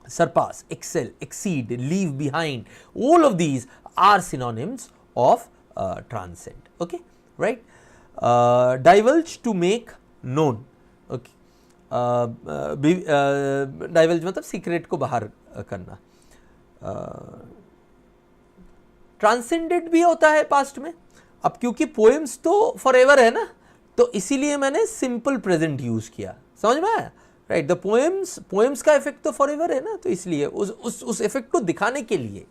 Surpass, excel, exceed, leave behind, all of these are synonyms of transcend. Okay, right. Divulge, to make known. Okay, divulge मतलब secret को बाहर करना। Transcended भी होता है past में। अब क्योंकि पोएम्स तो फॉरएवर है ना, तो इसीलिए मैंने सिंपल प्रेजेंट यूज किया, समझ में आया, राइट। द पोएम्स का इफेक्ट तो फॉरएवर है ना, तो इसलिए उस इफेक्ट को दिखाने के लिए।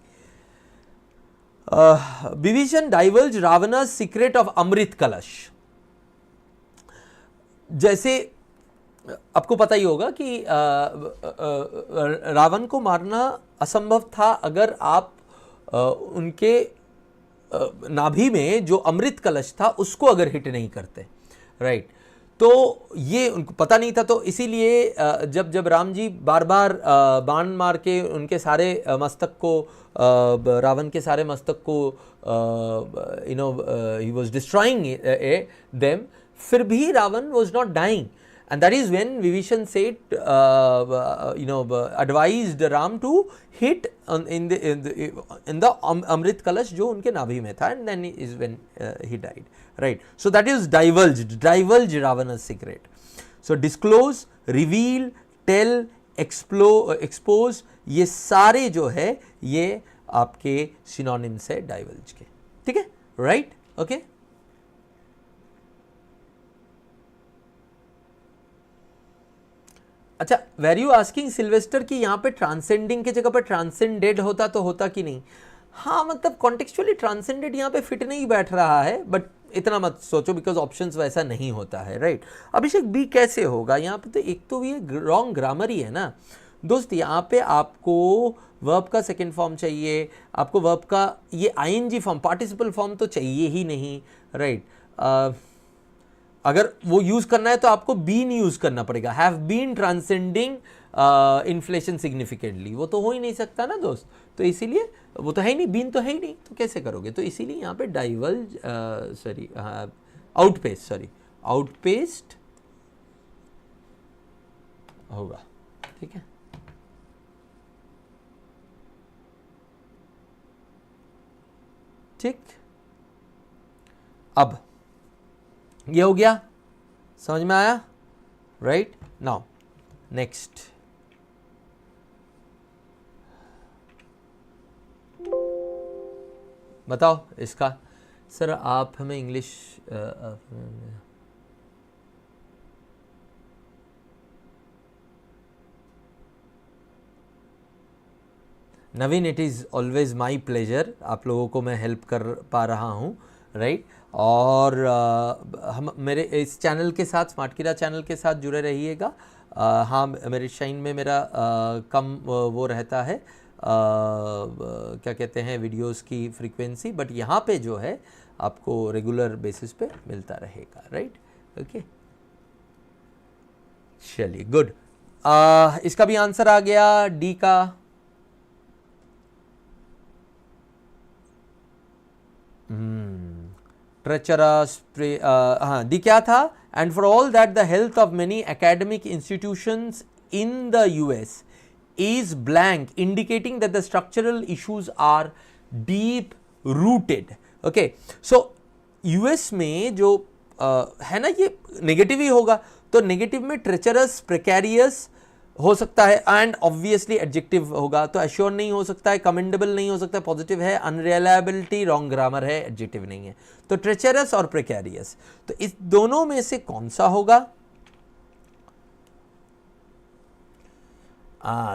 विभीषण डाइवर्ज रावणा's सीक्रेट ऑफ अमृत कलश। जैसे आपको पता ही होगा कि रावण को मारना असंभव था अगर आप उनके नाभि में जो अमृत कलश था उसको अगर हिट नहीं करते, राइट। तो ये उनको पता नहीं था, तो इसीलिए जब राम जी बार बार बाण मार के उनके सारे मस्तक को, रावण के सारे मस्तक को ही वाज डिस्ट्रॉइंग देम, फिर भी Ravan was not dying, and that is when Vibhishan said advised Ram to hit in the Amrit Kalash जो उनके नाभि में था, and then is when he died, right. So that is divulge Ravana's secret. So disclose, reveal, tell, expose, ये सारे जो है ये आपके सिनोनिम्स है डाइवल्ज के, ठीक है, राइट, ओके। अच्छा, वेर यू आस्किंग सिल्वेस्टर कि यहाँ पे ट्रांसेंडिंग की जगह पर ट्रांसेंडेड होता तो होता कि नहीं? हाँ, मतलब कॉन्टेक्चुअली ट्रांसेंडेड यहाँ पे फिट नहीं बैठ रहा है, बट इतना मत सोचो बिकॉज ऑप्शंस वैसा नहीं होता है, राइट। अभिषेक बी कैसे होगा यहाँ पे? तो एक तो ये रॉन्ग ग्रामर ही है ना दोस्त। यहाँ पे आपको वर्ब का सेकेंड फॉर्म चाहिए, आपको वर्ब का ये आईएनजी फॉर्म, पार्टिसिपल फॉर्म तो चाहिए ही नहीं, राइट। अगर वो यूज करना है तो आपको बीन यूज करना पड़ेगा, have been transcending inflation significantly, वो तो हो ही नहीं सकता ना दोस्त। तो इसीलिए वो तो है ही नहीं, बीन तो है ही नहीं, तो कैसे करोगे? तो इसीलिए यहाँ पे डाइवल्ज सॉरी आउटपेस्ट, सॉरी आउटपेस्ट होगा, ठीक है। ठीक, अब ये हो गया, समझ में आया, राइट। नाउ नेक्स्ट, बताओ इसका। सर आप हमें English Naveen, it is always my pleasure, आप लोगों को मैं हेल्प कर पा रहा हूँ, राइट। और हम मेरे इस चैनल के साथ, स्मार्ट किरा चैनल के साथ जुड़े रहिएगा। हाँ, मेरे शाइन में मेरा कम वो रहता है, क्या कहते हैं, वीडियोस की फ्रीक्वेंसी, बट यहाँ पे जो है आपको रेगुलर बेसिस पे मिलता रहेगा, राइट, ओके। चलिए, गुड। इसका भी आंसर आ गया, डी का। ट्रेचरस, हाँ, दी क्या था? And for all that the health of many academic institutions in the US is blank, indicating that the structural issues are deep rooted. Okay, so US में जो है ना, ये नेगेटिव ही होगा, तो नेगेटिव में ट्रेचरस, प्रेकैरियस हो सकता है, एंड ऑब्वियसली एडजेक्टिव होगा, तो एश्योर नहीं हो सकता है, कमेंडेबल नहीं हो सकता है, पॉजिटिव है, अनरिलायबिलिटी रॉन्ग ग्रामर है, एडजेक्टिव नहीं है, तो ट्रेचरस और प्रेकैरियस, तो इस दोनों में से कौन सा होगा?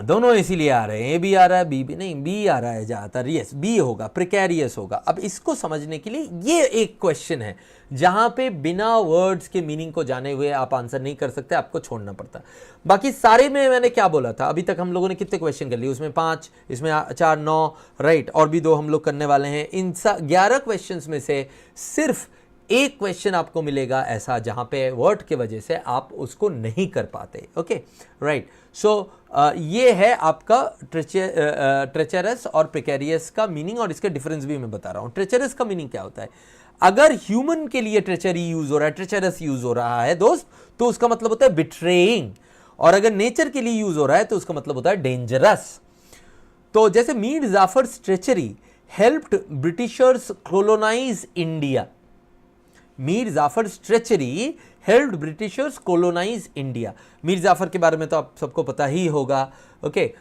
दोनों इसीलिए आ रहे हैं, ए भी आ रहा है, बी भी नहीं, बी आ रहा है ज़्यादातर, यस बी होगा, प्रिकैरियस होगा। अब इसको समझने के लिए ये एक क्वेश्चन है जहां पे बिना वर्ड्स के मीनिंग को जाने हुए आप आंसर नहीं कर सकते, आपको छोड़ना पड़ता। बाकी सारे में मैंने क्या बोला था, अभी तक हम लोगों ने कितने क्वेश्चन कर लिए, उसमें 5, इसमें 4, 9, राइट, और भी 2 हम लोग करने वाले हैं। इन 11 क्वेश्चन में से सिर्फ एक क्वेश्चन आपको मिलेगा ऐसा जहां पे वर्ड के वजह से आप उसको नहीं कर पाते, ओके, राइट। सो ये है आपका ट्रेचरस और प्रिकैरियस का मीनिंग, और इसके डिफरेंस भी मैं बता रहा हूं। ट्रेचरस का मीनिंग क्या होता है? अगर ह्यूमन के लिए ट्रेचरी यूज हो रहा है, ट्रेचरस यूज हो रहा है दोस्त, तो उसका मतलब होता है बिट्रेइंग, और अगर नेचर के लिए यूज हो रहा है तो उसका मतलब होता है डेंजरस। तो जैसे Mir Jafar's treachery helped Britishers colonize India, Mir Jafar's treachery helped Britishers colonize India. Mir Jafar के बारे में तो आप सबको पता ही होगा, ओके।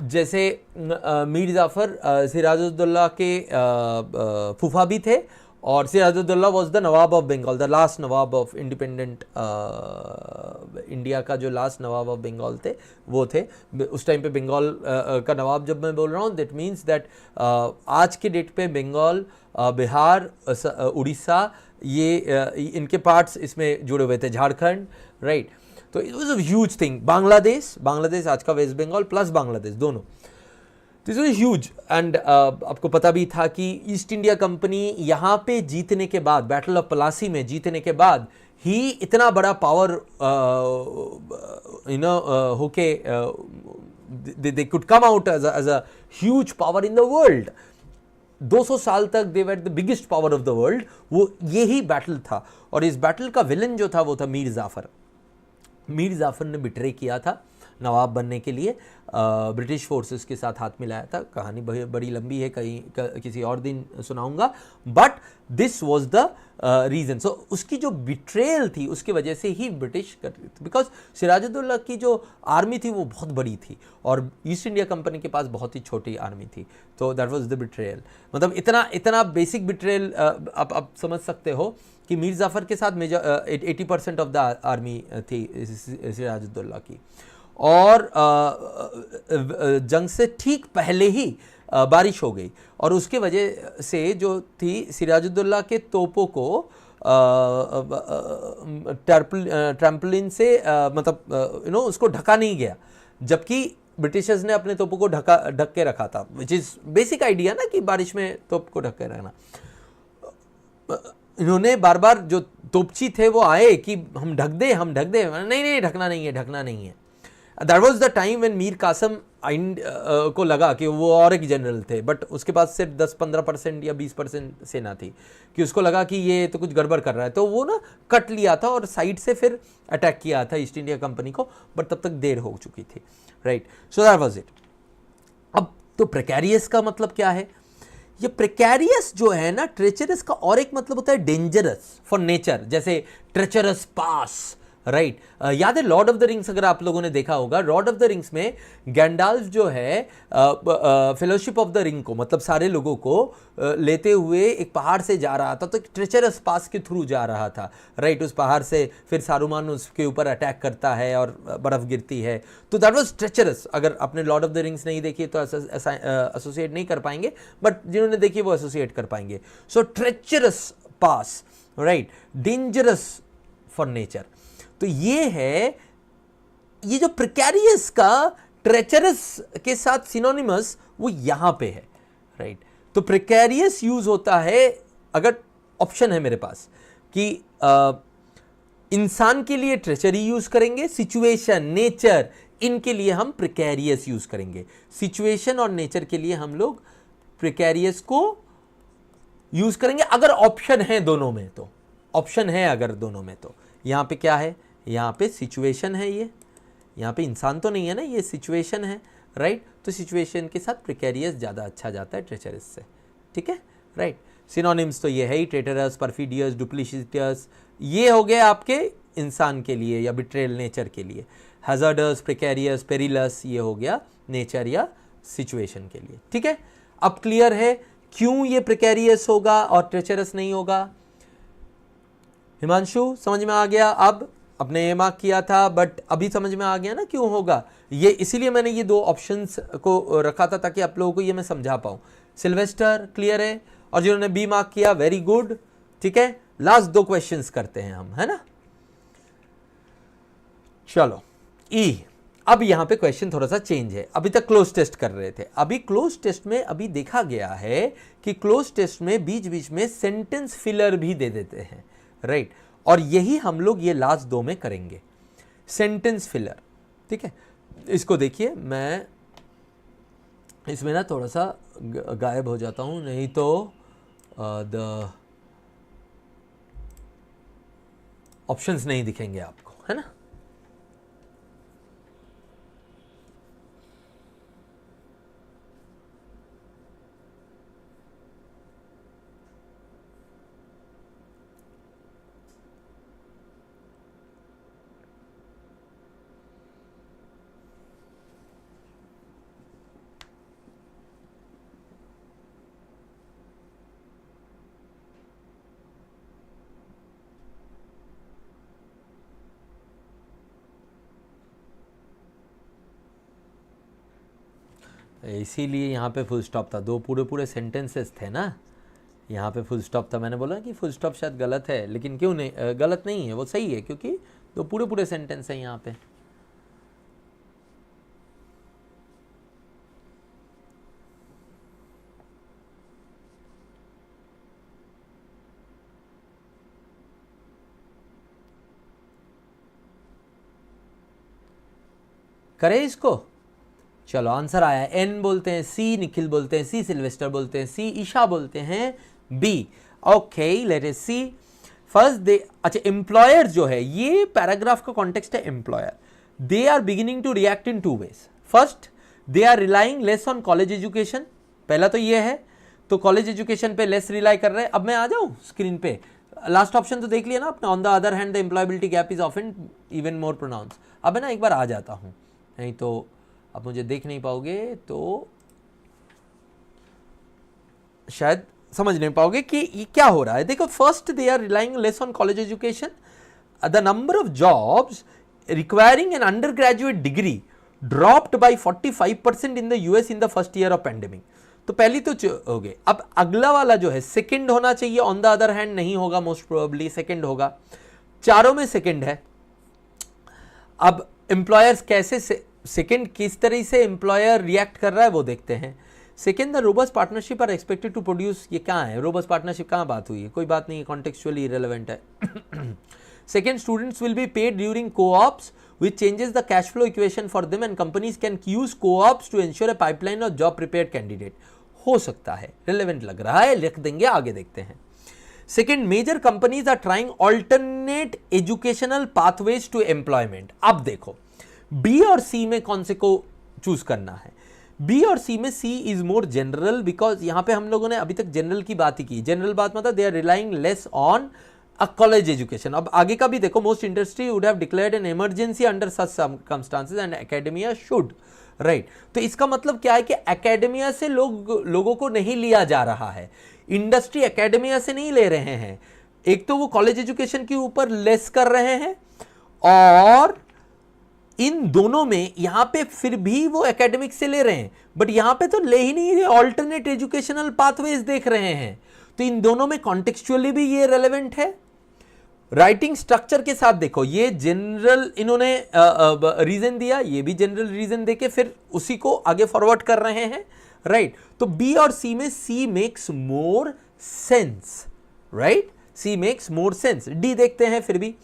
जैसे मीर जाफर सिराजुद्दौला के फूफा भी थे, और Sirajuddaulah was the nawab of Bengal, the last nawab of independent India का जो लास्ट नवाब ऑफ बंगाल थे वो थे। उस टाइम पे बंगाल का नवाब जब मैं बोल रहा हूँ, दैट मीन्स दैट आज के डेट पे बंगाल, बिहार, उड़ीसा, ये इनके पार्ट्स इसमें जुड़े हुए थे, झारखंड, राइट। तो it was a huge thing. Bangladesh आज का वेस्ट बंगाल प्लस बांग्लादेश दोनों, दिस वाज ह्यूज। एंड आपको पता भी था कि ईस्ट इंडिया कंपनी यहाँ पे जीतने के बाद, बैटल ऑफ पलासी में जीतने के बाद ही इतना बड़ा पावर होके they could come out as a huge power in the world. 200 साल तक they were the biggest power of the world. वो यही बैटल था, और इस बैटल का विलन जो था वो था मीर जाफर। मीर जाफर ने बिट्रे किया था नवाब बनने के लिए ब्रिटिश फोर्सेस के साथ हाथ मिलाया था। कहानी बड़ी लंबी है, कहीं किसी और दिन सुनाऊंगा, but this was the reason. So उसकी जो बिट्रेयल थी उसकी वजह से ही ब्रिटिश कर रही थी, बिकॉज सिराजुद्दौला की जो आर्मी थी वो बहुत बड़ी थी और ईस्ट इंडिया कंपनी के पास बहुत ही छोटी आर्मी थी, तो दैट वाज द बिट्रेयल। मतलब इतना बेसिक बिट्रेयल आप समझ सकते हो कि मीर जाफ़र के साथ 80% ऑफ द आर्मी थी सिराजुद्दौला की, और जंग से ठीक पहले ही बारिश हो गई और उसके वजह से जो थी सिराजुद्दौला के तोपों को ट्रैम्पोलिन से मतलब उसको ढका नहीं गया, जबकि ब्रिटिशर्स ने अपने तोपों को ढक के रखा था, विच इज़ बेसिक आइडिया ना कि बारिश में तोप को ढक के रखना। इन्होंने बार बार जो तोपची थे वो आए कि हम ढक दे, नहीं ढकना नहीं है। That was the time when Mir Qasim को लगा कि वो और एक जनरल थे, बट उसके पास सिर्फ 10-15% या 20% सेना थी, कि उसको लगा कि ये तो कुछ गड़बड़ कर रहा है, तो वो ना कट लिया था और साइड से फिर अटैक किया था ईस्ट इंडिया कंपनी को, बट तब तक देर हो चुकी थी, right. So that was it. अब तो प्रेकैरियस का मतलब क्या है? ये प्रेकैरियस जो है ना, ट्रेचरस का और एक मतलब होता है डेंजरस फॉर नेचर, जैसे ट्रेचरस पास, राइट। याद है लॉर्ड ऑफ द रिंग्स, अगर आप लोगों ने देखा होगा, लॉर्ड ऑफ द रिंग्स में गैंडाल्फ जो है फेलोशिप ऑफ द रिंग को, मतलब सारे लोगों को लेते हुए एक पहाड़ से जा रहा था, तो ट्रेचरस पास के थ्रू जा रहा था, राइट। उस पहाड़ से फिर सारूमान उसके ऊपर अटैक करता है और बर्फ गिरती है, तो दैट वाज ट्रेचरस। अगर आपने लॉर्ड ऑफ द रिंग्स नहीं देखी तो एसोसिएट नहीं कर पाएंगे, बट जिन्होंने देखी वो एसोसिएट कर पाएंगे। So treacherous pass, right, dangerous for nature. तो ये है, ये जो प्रिकैरियस का ट्रेचरस के साथ सिनोनिमस वो यहां पे है, राइट। तो प्रिकैरियस यूज होता है, अगर ऑप्शन है मेरे पास कि इंसान के लिए ट्रेचरी यूज करेंगे, सिचुएशन, नेचर, इनके लिए हम प्रिकैरियस यूज करेंगे। सिचुएशन और नेचर के लिए हम लोग प्रिकैरियस को यूज करेंगे अगर ऑप्शन है दोनों में, तो ऑप्शन है अगर दोनों में। तो यहां पे क्या है? यहाँ पे सिचुएशन है, ये यहाँ पे इंसान तो नहीं है ना, ये सिचुएशन है, राइट। तो सिचुएशन के साथ प्रिकैरियस ज़्यादा अच्छा जाता है ट्रेचरस से, ठीक है, राइट। सिनोनिम्स तो ये है ही, ट्रेटरस, परफिडियस, डुप्लिसिटियस, ये हो गए आपके इंसान के लिए या बिट्रेयल नेचर के लिए। हैजर्डस, प्रिकैरियस, पेरिलस, ये हो गया नेचर या सिचुएशन के लिए, ठीक है। अब क्लियर है क्यों ये प्रिकैरियस होगा और ट्रेचरस नहीं होगा? हिमांशु समझ में आ गया? अब अपने ए मार्क किया था, बट अभी समझ में आ गया ना क्यों होगा ये? इसीलिए मैंने ये दो ऑप्शंस को रखा था ताकि आप लोगों को ये मैं समझा पाऊँ। सिल्वेस्टर क्लियर है, और जिन्होंने बी मार्क किया वेरी गुड, ठीक है। लास्ट दो क्वेश्चंस करते हैं हम, है ना। चलो ई, अब यहां पे क्वेश्चन थोड़ा सा चेंज है। अभी तक क्लोज टेस्ट कर रहे थे, अभी क्लोज टेस्ट में अभी देखा गया है कि क्लोज टेस्ट में बीच बीच में सेंटेंस फिलर भी दे देते हैं, राइट। और यही हम लोग ये लास्ट दो में करेंगे, सेंटेंस फिलर, ठीक है। इसको देखिए, मैं इसमें ना थोड़ा सा गायब हो जाता हूं, नहीं तो द ऑप्शंस नहीं दिखेंगे आपको, है ना। इसीलिए यहाँ पे फुल स्टॉप था, दो पूरे पूरे सेंटेंसेस थे ना, यहाँ पे फुल स्टॉप था। मैंने बोला कि फुल स्टॉप शायद गलत है, लेकिन क्यों नहीं, गलत नहीं है, वो सही है, क्योंकि दो पूरे पूरे सेंटेंस हैं यहाँ पे। करें इसको? चलो आंसर आया, एन बोलते हैं, सी निखिल बोलते हैं, सी सिल्वेस्टर बोलते हैं, सी ईशा बोलते हैं, B. Okay, let us C first they. अच्छा, एम्प्लॉयर जो है, ये पैराग्राफ का कॉन्टेक्स्ट है employer. they are beginning to react in two ways. First, they are relying less on college education. पहला तो ये है, तो कॉलेज एजुकेशन पे लेस रिलाई कर रहे हैं. अब मैं आ जाऊं स्क्रीन पे, लास्ट ऑप्शन तो देख लिया ना आपने. On the other hand the employability gap is often even more pronounce. अब है ना, एक बार आ जाता हूं, नहीं तो आप मुझे देख नहीं पाओगे, तो शायद समझ नहीं पाओगे कि ये क्या हो रहा है. देखो, first they are relying less on college education. The number of jobs requiring an undergraduate degree dropped by 45% in the US in the first year of pandemic. तो पहली तो हो गए. अब अगला वाला जो है सेकंड होना चाहिए, ऑन द अदर हैंड नहीं होगा, मोस्ट प्रोबेबली सेकंड होगा. चारों में सेकंड है. अब एम्प्लॉयर्स कैसे सेकंड किस तरह से एम्प्लॉयर रिएक्ट कर रहा है वो देखते हैं. Second, the robust partnership are expected to produce. ये कहाँ है रोबस्ट पार्टनरशिप, कहाँ बात हुई है, कोई बात नहीं है, कॉन्टेक्चुअली इरेलेवेंट है. Second, students will be paid during co-ops which changes the cash flow equation for them and companies can use co-ops to ensure a pipeline of job prepared candidate. हो सकता है, रिलेवेंट लग रहा है, लिख देंगे, आगे देखते हैं. Second, major companies are trying alternate educational pathways to employment. अब देखो, बी और सी में कौन से को चूज करना है. बी और सी में सी इज मोर जनरल, बिकॉज यहां पे हम लोगों ने अभी तक जनरल की बात ही की. जनरल बात मतलब they are relying less on a college education. अब आगे का भी देखो, most industry would have declared an emergency under such circumstances and academia should. Right, तो इसका मतलब क्या है कि एकेडमिया से लोगों को नहीं लिया जा रहा है, इंडस्ट्री एकेडमिया से नहीं ले रहे हैं. एक तो वो कॉलेज एजुकेशन के ऊपर लेस कर रहे हैं, और इन दोनों में यहां पे फिर भी वो एकेडमिक से ले रहे हैं, बट यहां पे तो ले ही नहीं रहे, ऑल्टरनेट एजुकेशनल पाथवेज देख रहे हैं. तो इन दोनों में कॉन्टेक्चुअली भी ये रेलेवेंट है. राइटिंग स्ट्रक्चर के साथ देखो, ये जनरल इन्होंने रीजन दिया, ये भी जनरल रीजन देके फिर उसी को आगे फॉरवर्ड कर रहे हैं. राइट, तो बी और सी में C makes more sense. Right, C makes more sense. D देखते हैं फिर भी.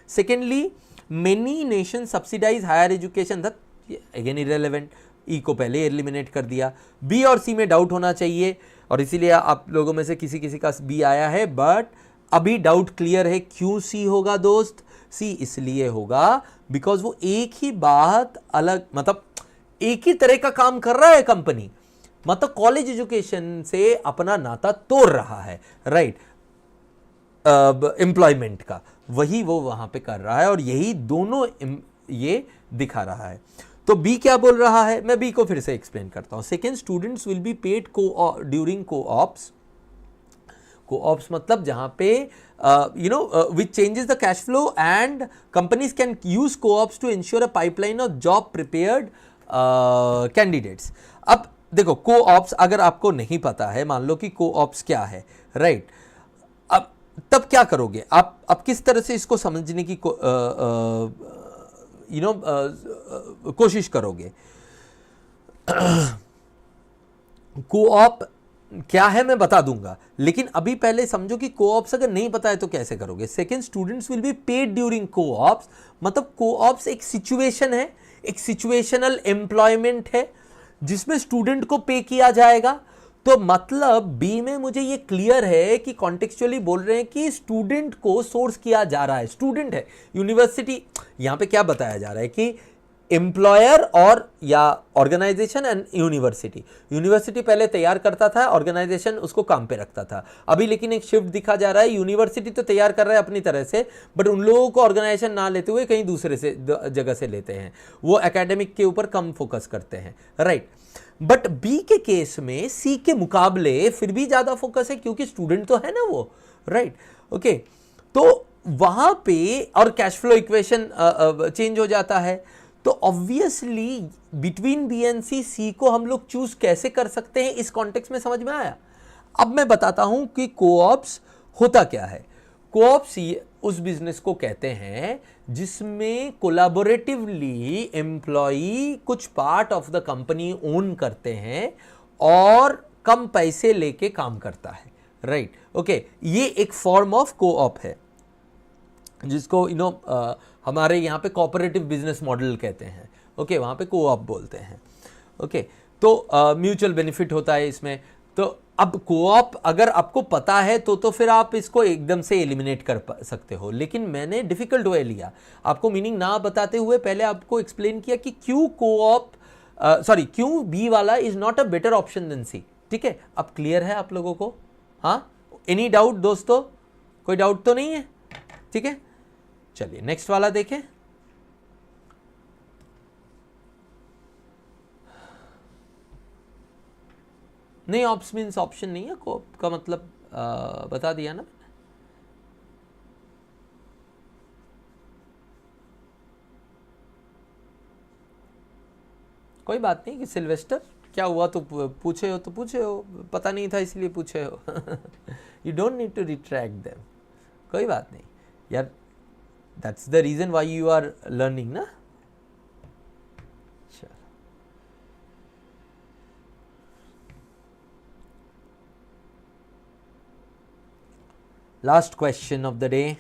Secondly, many nation subsidize higher education, again irrelevant, E को पहले एलिमिनेट कर दिया. बी और सी में डाउट होना चाहिए, और इसीलिए आप लोगों में से किसी का बी आया है, बट अभी डाउट क्लियर है. क्यों सी होगा दोस्त? सी इसलिए होगा बिकॉज वो एक ही बात अलग, मतलब एक ही तरह का काम कर रहा है कंपनी, मतलब कॉलेज एजुकेशन से अपना नाता तोड़ रहा है. राइट, एम्प्लॉयमेंट का वही वो वहां पे कर रहा है, और यही दोनों ये दिखा रहा है. तो बी क्या बोल रहा है, मैं बी को फिर से एक्सप्लेन करता हूं. Second, students will be paid during co-ops. co-ops मतलब जहां पे which changes the cash flow and companies can use co-ops to ensure a pipeline of job prepared candidates. अब देखो, co-ops अगर आपको नहीं पता है, मान लो कि co-ops क्या है, राइट, अब तब क्या करोगे आप? अब किस तरह से इसको समझने की कोशिश करोगे. co-op क्या है मैं बता दूंगा, लेकिन अभी पहले समझो कि co-ops अगर नहीं पता है तो कैसे करोगे. Second, students will be paid during co-ops, मतलब co-ops एक सिचुएशन है, एक सिचुएशनल एम्प्लॉयमेंट है जिसमें स्टूडेंट को पे किया जाएगा. तो मतलब बी में मुझे ये क्लियर है कि कॉन्टेक्चुअली बोल रहे हैं कि स्टूडेंट को सोर्स किया जा रहा है. स्टूडेंट है, यूनिवर्सिटी, यहां पे क्या बताया जा रहा है कि एम्प्लॉयर और या ऑर्गेनाइजेशन एंड यूनिवर्सिटी. यूनिवर्सिटी पहले तैयार करता था, ऑर्गेनाइजेशन उसको काम पे रखता था. अभी लेकिन एक शिफ्ट दिखा जा रहा है, यूनिवर्सिटी तो तैयार कर रहा है अपनी तरह से, बट उन लोगों को ऑर्गेनाइजेशन ना लेते हुए कहीं दूसरे से जगह से लेते हैं, वो एकेडमिक के ऊपर कम फोकस करते हैं. राइट, बट बी के केस में सी के मुकाबले फिर भी ज्यादा फोकस है, क्योंकि स्टूडेंट तो है ना वो. राइट, ओके, तो वहां पे और कैश फ्लो इक्वेशन चेंज हो जाता है. तो ऑब्वियसली बिटवीन बी एंड सी, सी को हम लोग चूज कैसे कर सकते हैं, इस कॉन्टेक्स्ट में समझ में आया. अब मैं बताता हूं कि co-ops होता क्या है. co-ops उस बिजनेस को कहते हैं जिसमें कोलैबोरेटिवली एम्प्लॉई कुछ part of the company own करते हैं और कम पैसे लेके काम करता है. राइट, ओके, ये एक फॉर्म ऑफ co-op है जिसको हमारे यहाँ पे कोऑपरेटिव बिजनेस मॉडल कहते हैं. ओके, वहाँ पे co-op बोलते हैं. ओके, तो म्यूचुअल बेनिफिट होता है इसमें. तो अब कोऑप अगर आपको पता है तो फिर आप इसको एकदम से एलिमिनेट कर सकते हो, लेकिन मैंने डिफिकल्ट वे लिया, आपको मीनिंग ना बताते हुए पहले आपको एक्सप्लेन किया कि क्यों कोऑप क्यों बी वाला is not a better option than C. ठीक है, अब क्लियर है आप लोगों को? हाँ, एनी डाउट दोस्तों? कोई डाउट तो नहीं है? ठीक है, चलिए नेक्स्ट वाला देखें। नहीं, ऑप्स मीन्स ऑप्शन नहीं है, कोऑप का मतलब बता दिया ना। कोई बात नहीं कि सिल्वेस्टर क्या हुआ तो पूछे हो तो पूछे हो, पता नहीं था इसलिए पूछे हो। You don't need to retract them, कोई बात नहीं यार, that's the reason why you are learning ना। Last question of the day.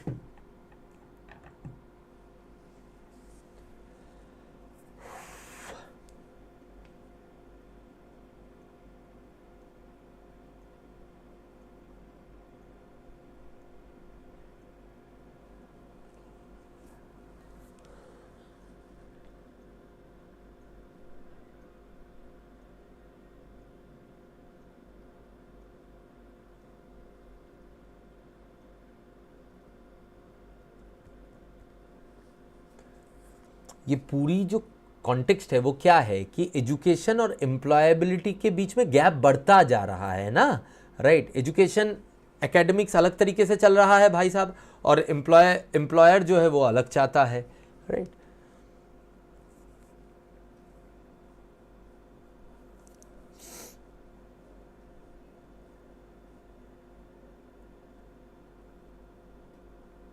ये पूरी जो कॉन्टेक्स्ट है वो क्या है कि एजुकेशन और एम्प्लॉयबिलिटी के बीच में गैप बढ़ता जा रहा है ना, राइट। एजुकेशन एकेडमिक्स अलग तरीके से चल रहा है भाई साहब, और एम्प्लॉयर जो है वो अलग चाहता है, राइट।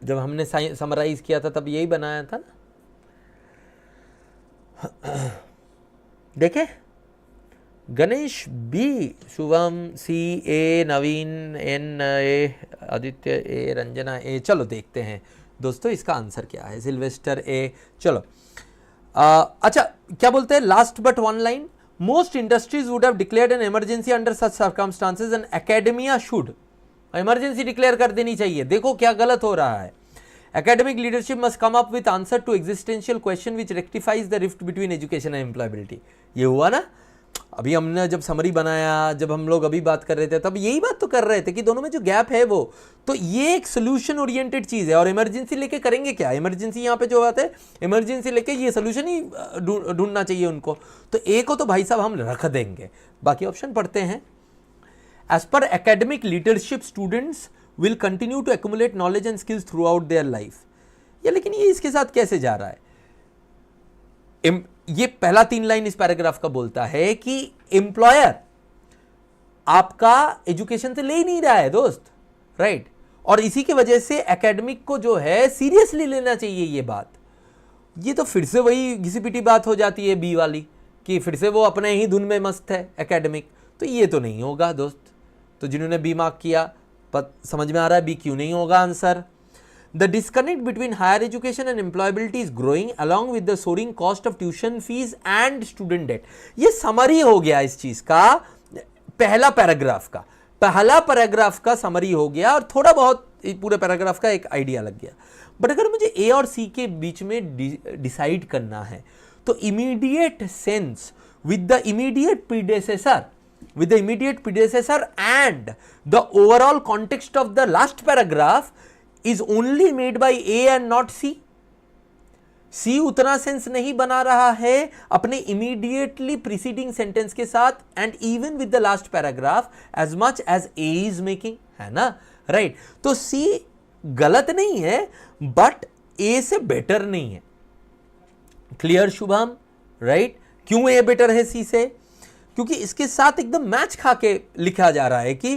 जब हमने समराइज किया था तब यही बनाया था ना। देखे, गणेश बी, शुभम सी, ए, नवीन एन, ए, आदित्य ए, रंजना ए। चलो देखते हैं दोस्तों इसका आंसर क्या है। सिल्वेस्टर ए। चलो अच्छा, क्या बोलते हैं last but one line, most industries would have declared an emergency under such circumstances and academia should, emergency declare कर देनी चाहिए। देखो क्या गलत हो रहा है। Academic leadership must come up with answer to existential question which rectifies the rift between education and employability। ये हुआ ना, अभी हमने जब समरी बनाया, जब हम लोग अभी बात कर रहे थे तब यही बात तो कर रहे थे कि दोनों में जो गैप है वो, तो ये एक सोल्यूशन ओरिएंटेड चीज है। और इमरजेंसी लेके करेंगे क्या? इमरजेंसी यहाँ पे जो बात है, इमरजेंसी लेके ये सोल्यूशन ही ढूंढना चाहिए उनको। तो ए को तो भाई साहब हम रख देंगे, बाकी ऑप्शन पढ़ते हैं। As per academic leadership students will continue to accumulate knowledge and skills throughout their life। ये लेकिन ये इसके साथ कैसे जा रहा है? ये पहला 3 लाइन इस पैराग्राफ का बोलता है कि एम्प्लॉयर आपका एजुकेशन से ले ही नहीं रहा है दोस्त, राइट। और इसी की वजह से एकेडमिक को जो है सीरियसली लेना चाहिए ये बात। ये तो फिर से वही घिसी पिटी बात हो जाती है बी वाली, कि फिर से वो अपने ही धुन में मस्त है एकेडमिक। तो ये तो नहीं होगा दोस्त। तो जिन्होंने बी मार्क किया समझ में आ रहा है बी क्यों नहीं होगा answer. The disconnect between higher education and employability is growing along with the soaring cost of tuition fees and student debt. ये समरी हो गया इस चीज का, पहला पैराग्राफ का समरी हो गया, और थोड़ा बहुत पूरे पैराग्राफ का एक आइडिया लग गया। बट अगर मुझे ए और सी के बीच में डिसाइड करना है तो immediate sense with the immediate predecessor and the overall context of the last paragraph is only made by A and not C। C उतना सेंस नहीं बना रहा है अपने इमीडिएटली प्रीसीडिंग सेंटेंस के साथ, and even with the last paragraph as much as A is making, है ना, राइट। तो C गलत नहीं है बट A से बेटर नहीं है। Clear Shubham, right. क्यों A बेटर है C से? क्योंकि इसके साथ एकदम मैच खा के लिखा जा रहा है कि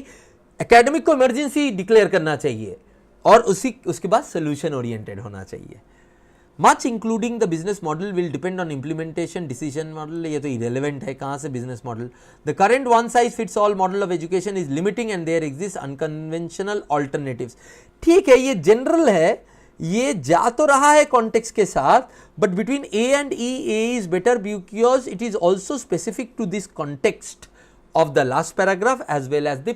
एकेडमिक को इमरजेंसी डिक्लेयर करना चाहिए और उसके बाद सोल्यूशन ओरिएंटेड होना चाहिए। Much including the business model will depend on implementation decision model. ये तो इरेलेवेंट है, कहां से business model. The current one size fits all model of education is limiting and there exist unconventional alternatives. ठीक है, ये जनरल है, ये जा तो रहा है कॉन्टेक्स्ट के साथ, but between A and E, A is better because it is also specific to this context of the last paragraph as well as the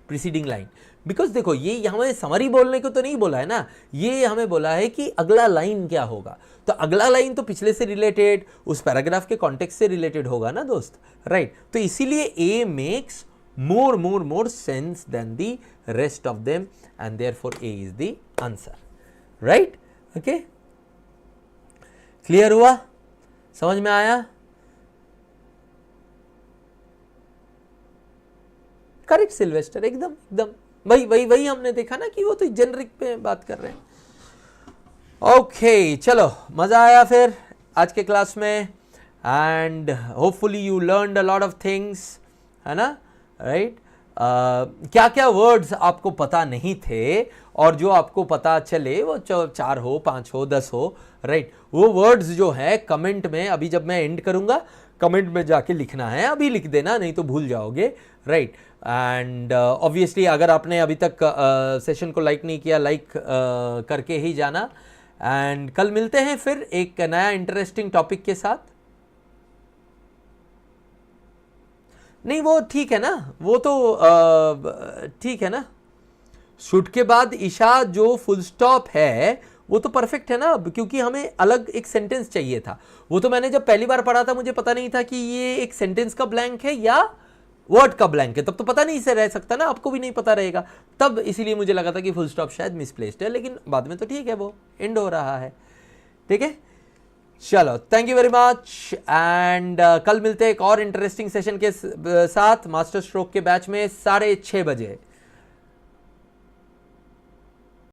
preceding line. Because देखो ये हमें समरी बोलने को तो नहीं बोला है ना, ये हमें बोला है कि अगला लाइन क्या होगा। तो अगला लाइन तो पिछले से रिलेटेड, उस पैराग्राफ के कॉन्टेक्स्ट से रिलेटेड होगा ना दोस्त, राइट। तो इसीलिए A makes more sense than the rest of them and therefore A is the answer, right? Okay, clear हुआ, समझ में आया? करेक्ट सिल्वेस्टर, एकदम वही हमने देखा ना कि वो तो जेनरिक पे बात कर रहे हैं। ओके चलो, मजा आया फिर आज के क्लास में, and hopefully you learned a lot of things, है ना, राइट। क्या क्या वर्ड्स आपको पता नहीं थे और जो आपको पता चले वो 4 हो, 5 हो, 10 हो, राइट। वो वर्ड्स जो है कमेंट में, अभी जब मैं एंड करूंगा कमेंट में जाके लिखना है, अभी लिख देना नहीं तो भूल जाओगे, राइट। एंड ऑब्वियसली अगर आपने अभी तक सेशन को लाइक नहीं किया, लाइक करके ही जाना। एंड कल मिलते हैं फिर एक नया इंटरेस्टिंग टॉपिक के साथ। नहीं वो ठीक है ना, वो तो ठीक है ना। शुड के बाद ईशा जो फुल स्टॉप है वो तो परफेक्ट है ना, क्योंकि हमें अलग एक सेंटेंस चाहिए था। वो तो मैंने जब पहली बार पढ़ा था मुझे पता नहीं था कि ये एक सेंटेंस का ब्लैंक है या वर्ड का ब्लैंक है, तब तो पता नहीं से रह सकता ना, आपको भी नहीं पता रहेगा तब, इसीलिए मुझे लगा था कि फुल स्टॉप शायद मिसप्लेस्ड है, लेकिन बाद में तो ठीक है, वो एंड हो रहा है, ठीक है। चलो, thank you very much, and कल मिलते हैं एक और इंटरेस्टिंग सेशन के साथ मास्टर स्ट्रोक के बैच में 6:30 बजे।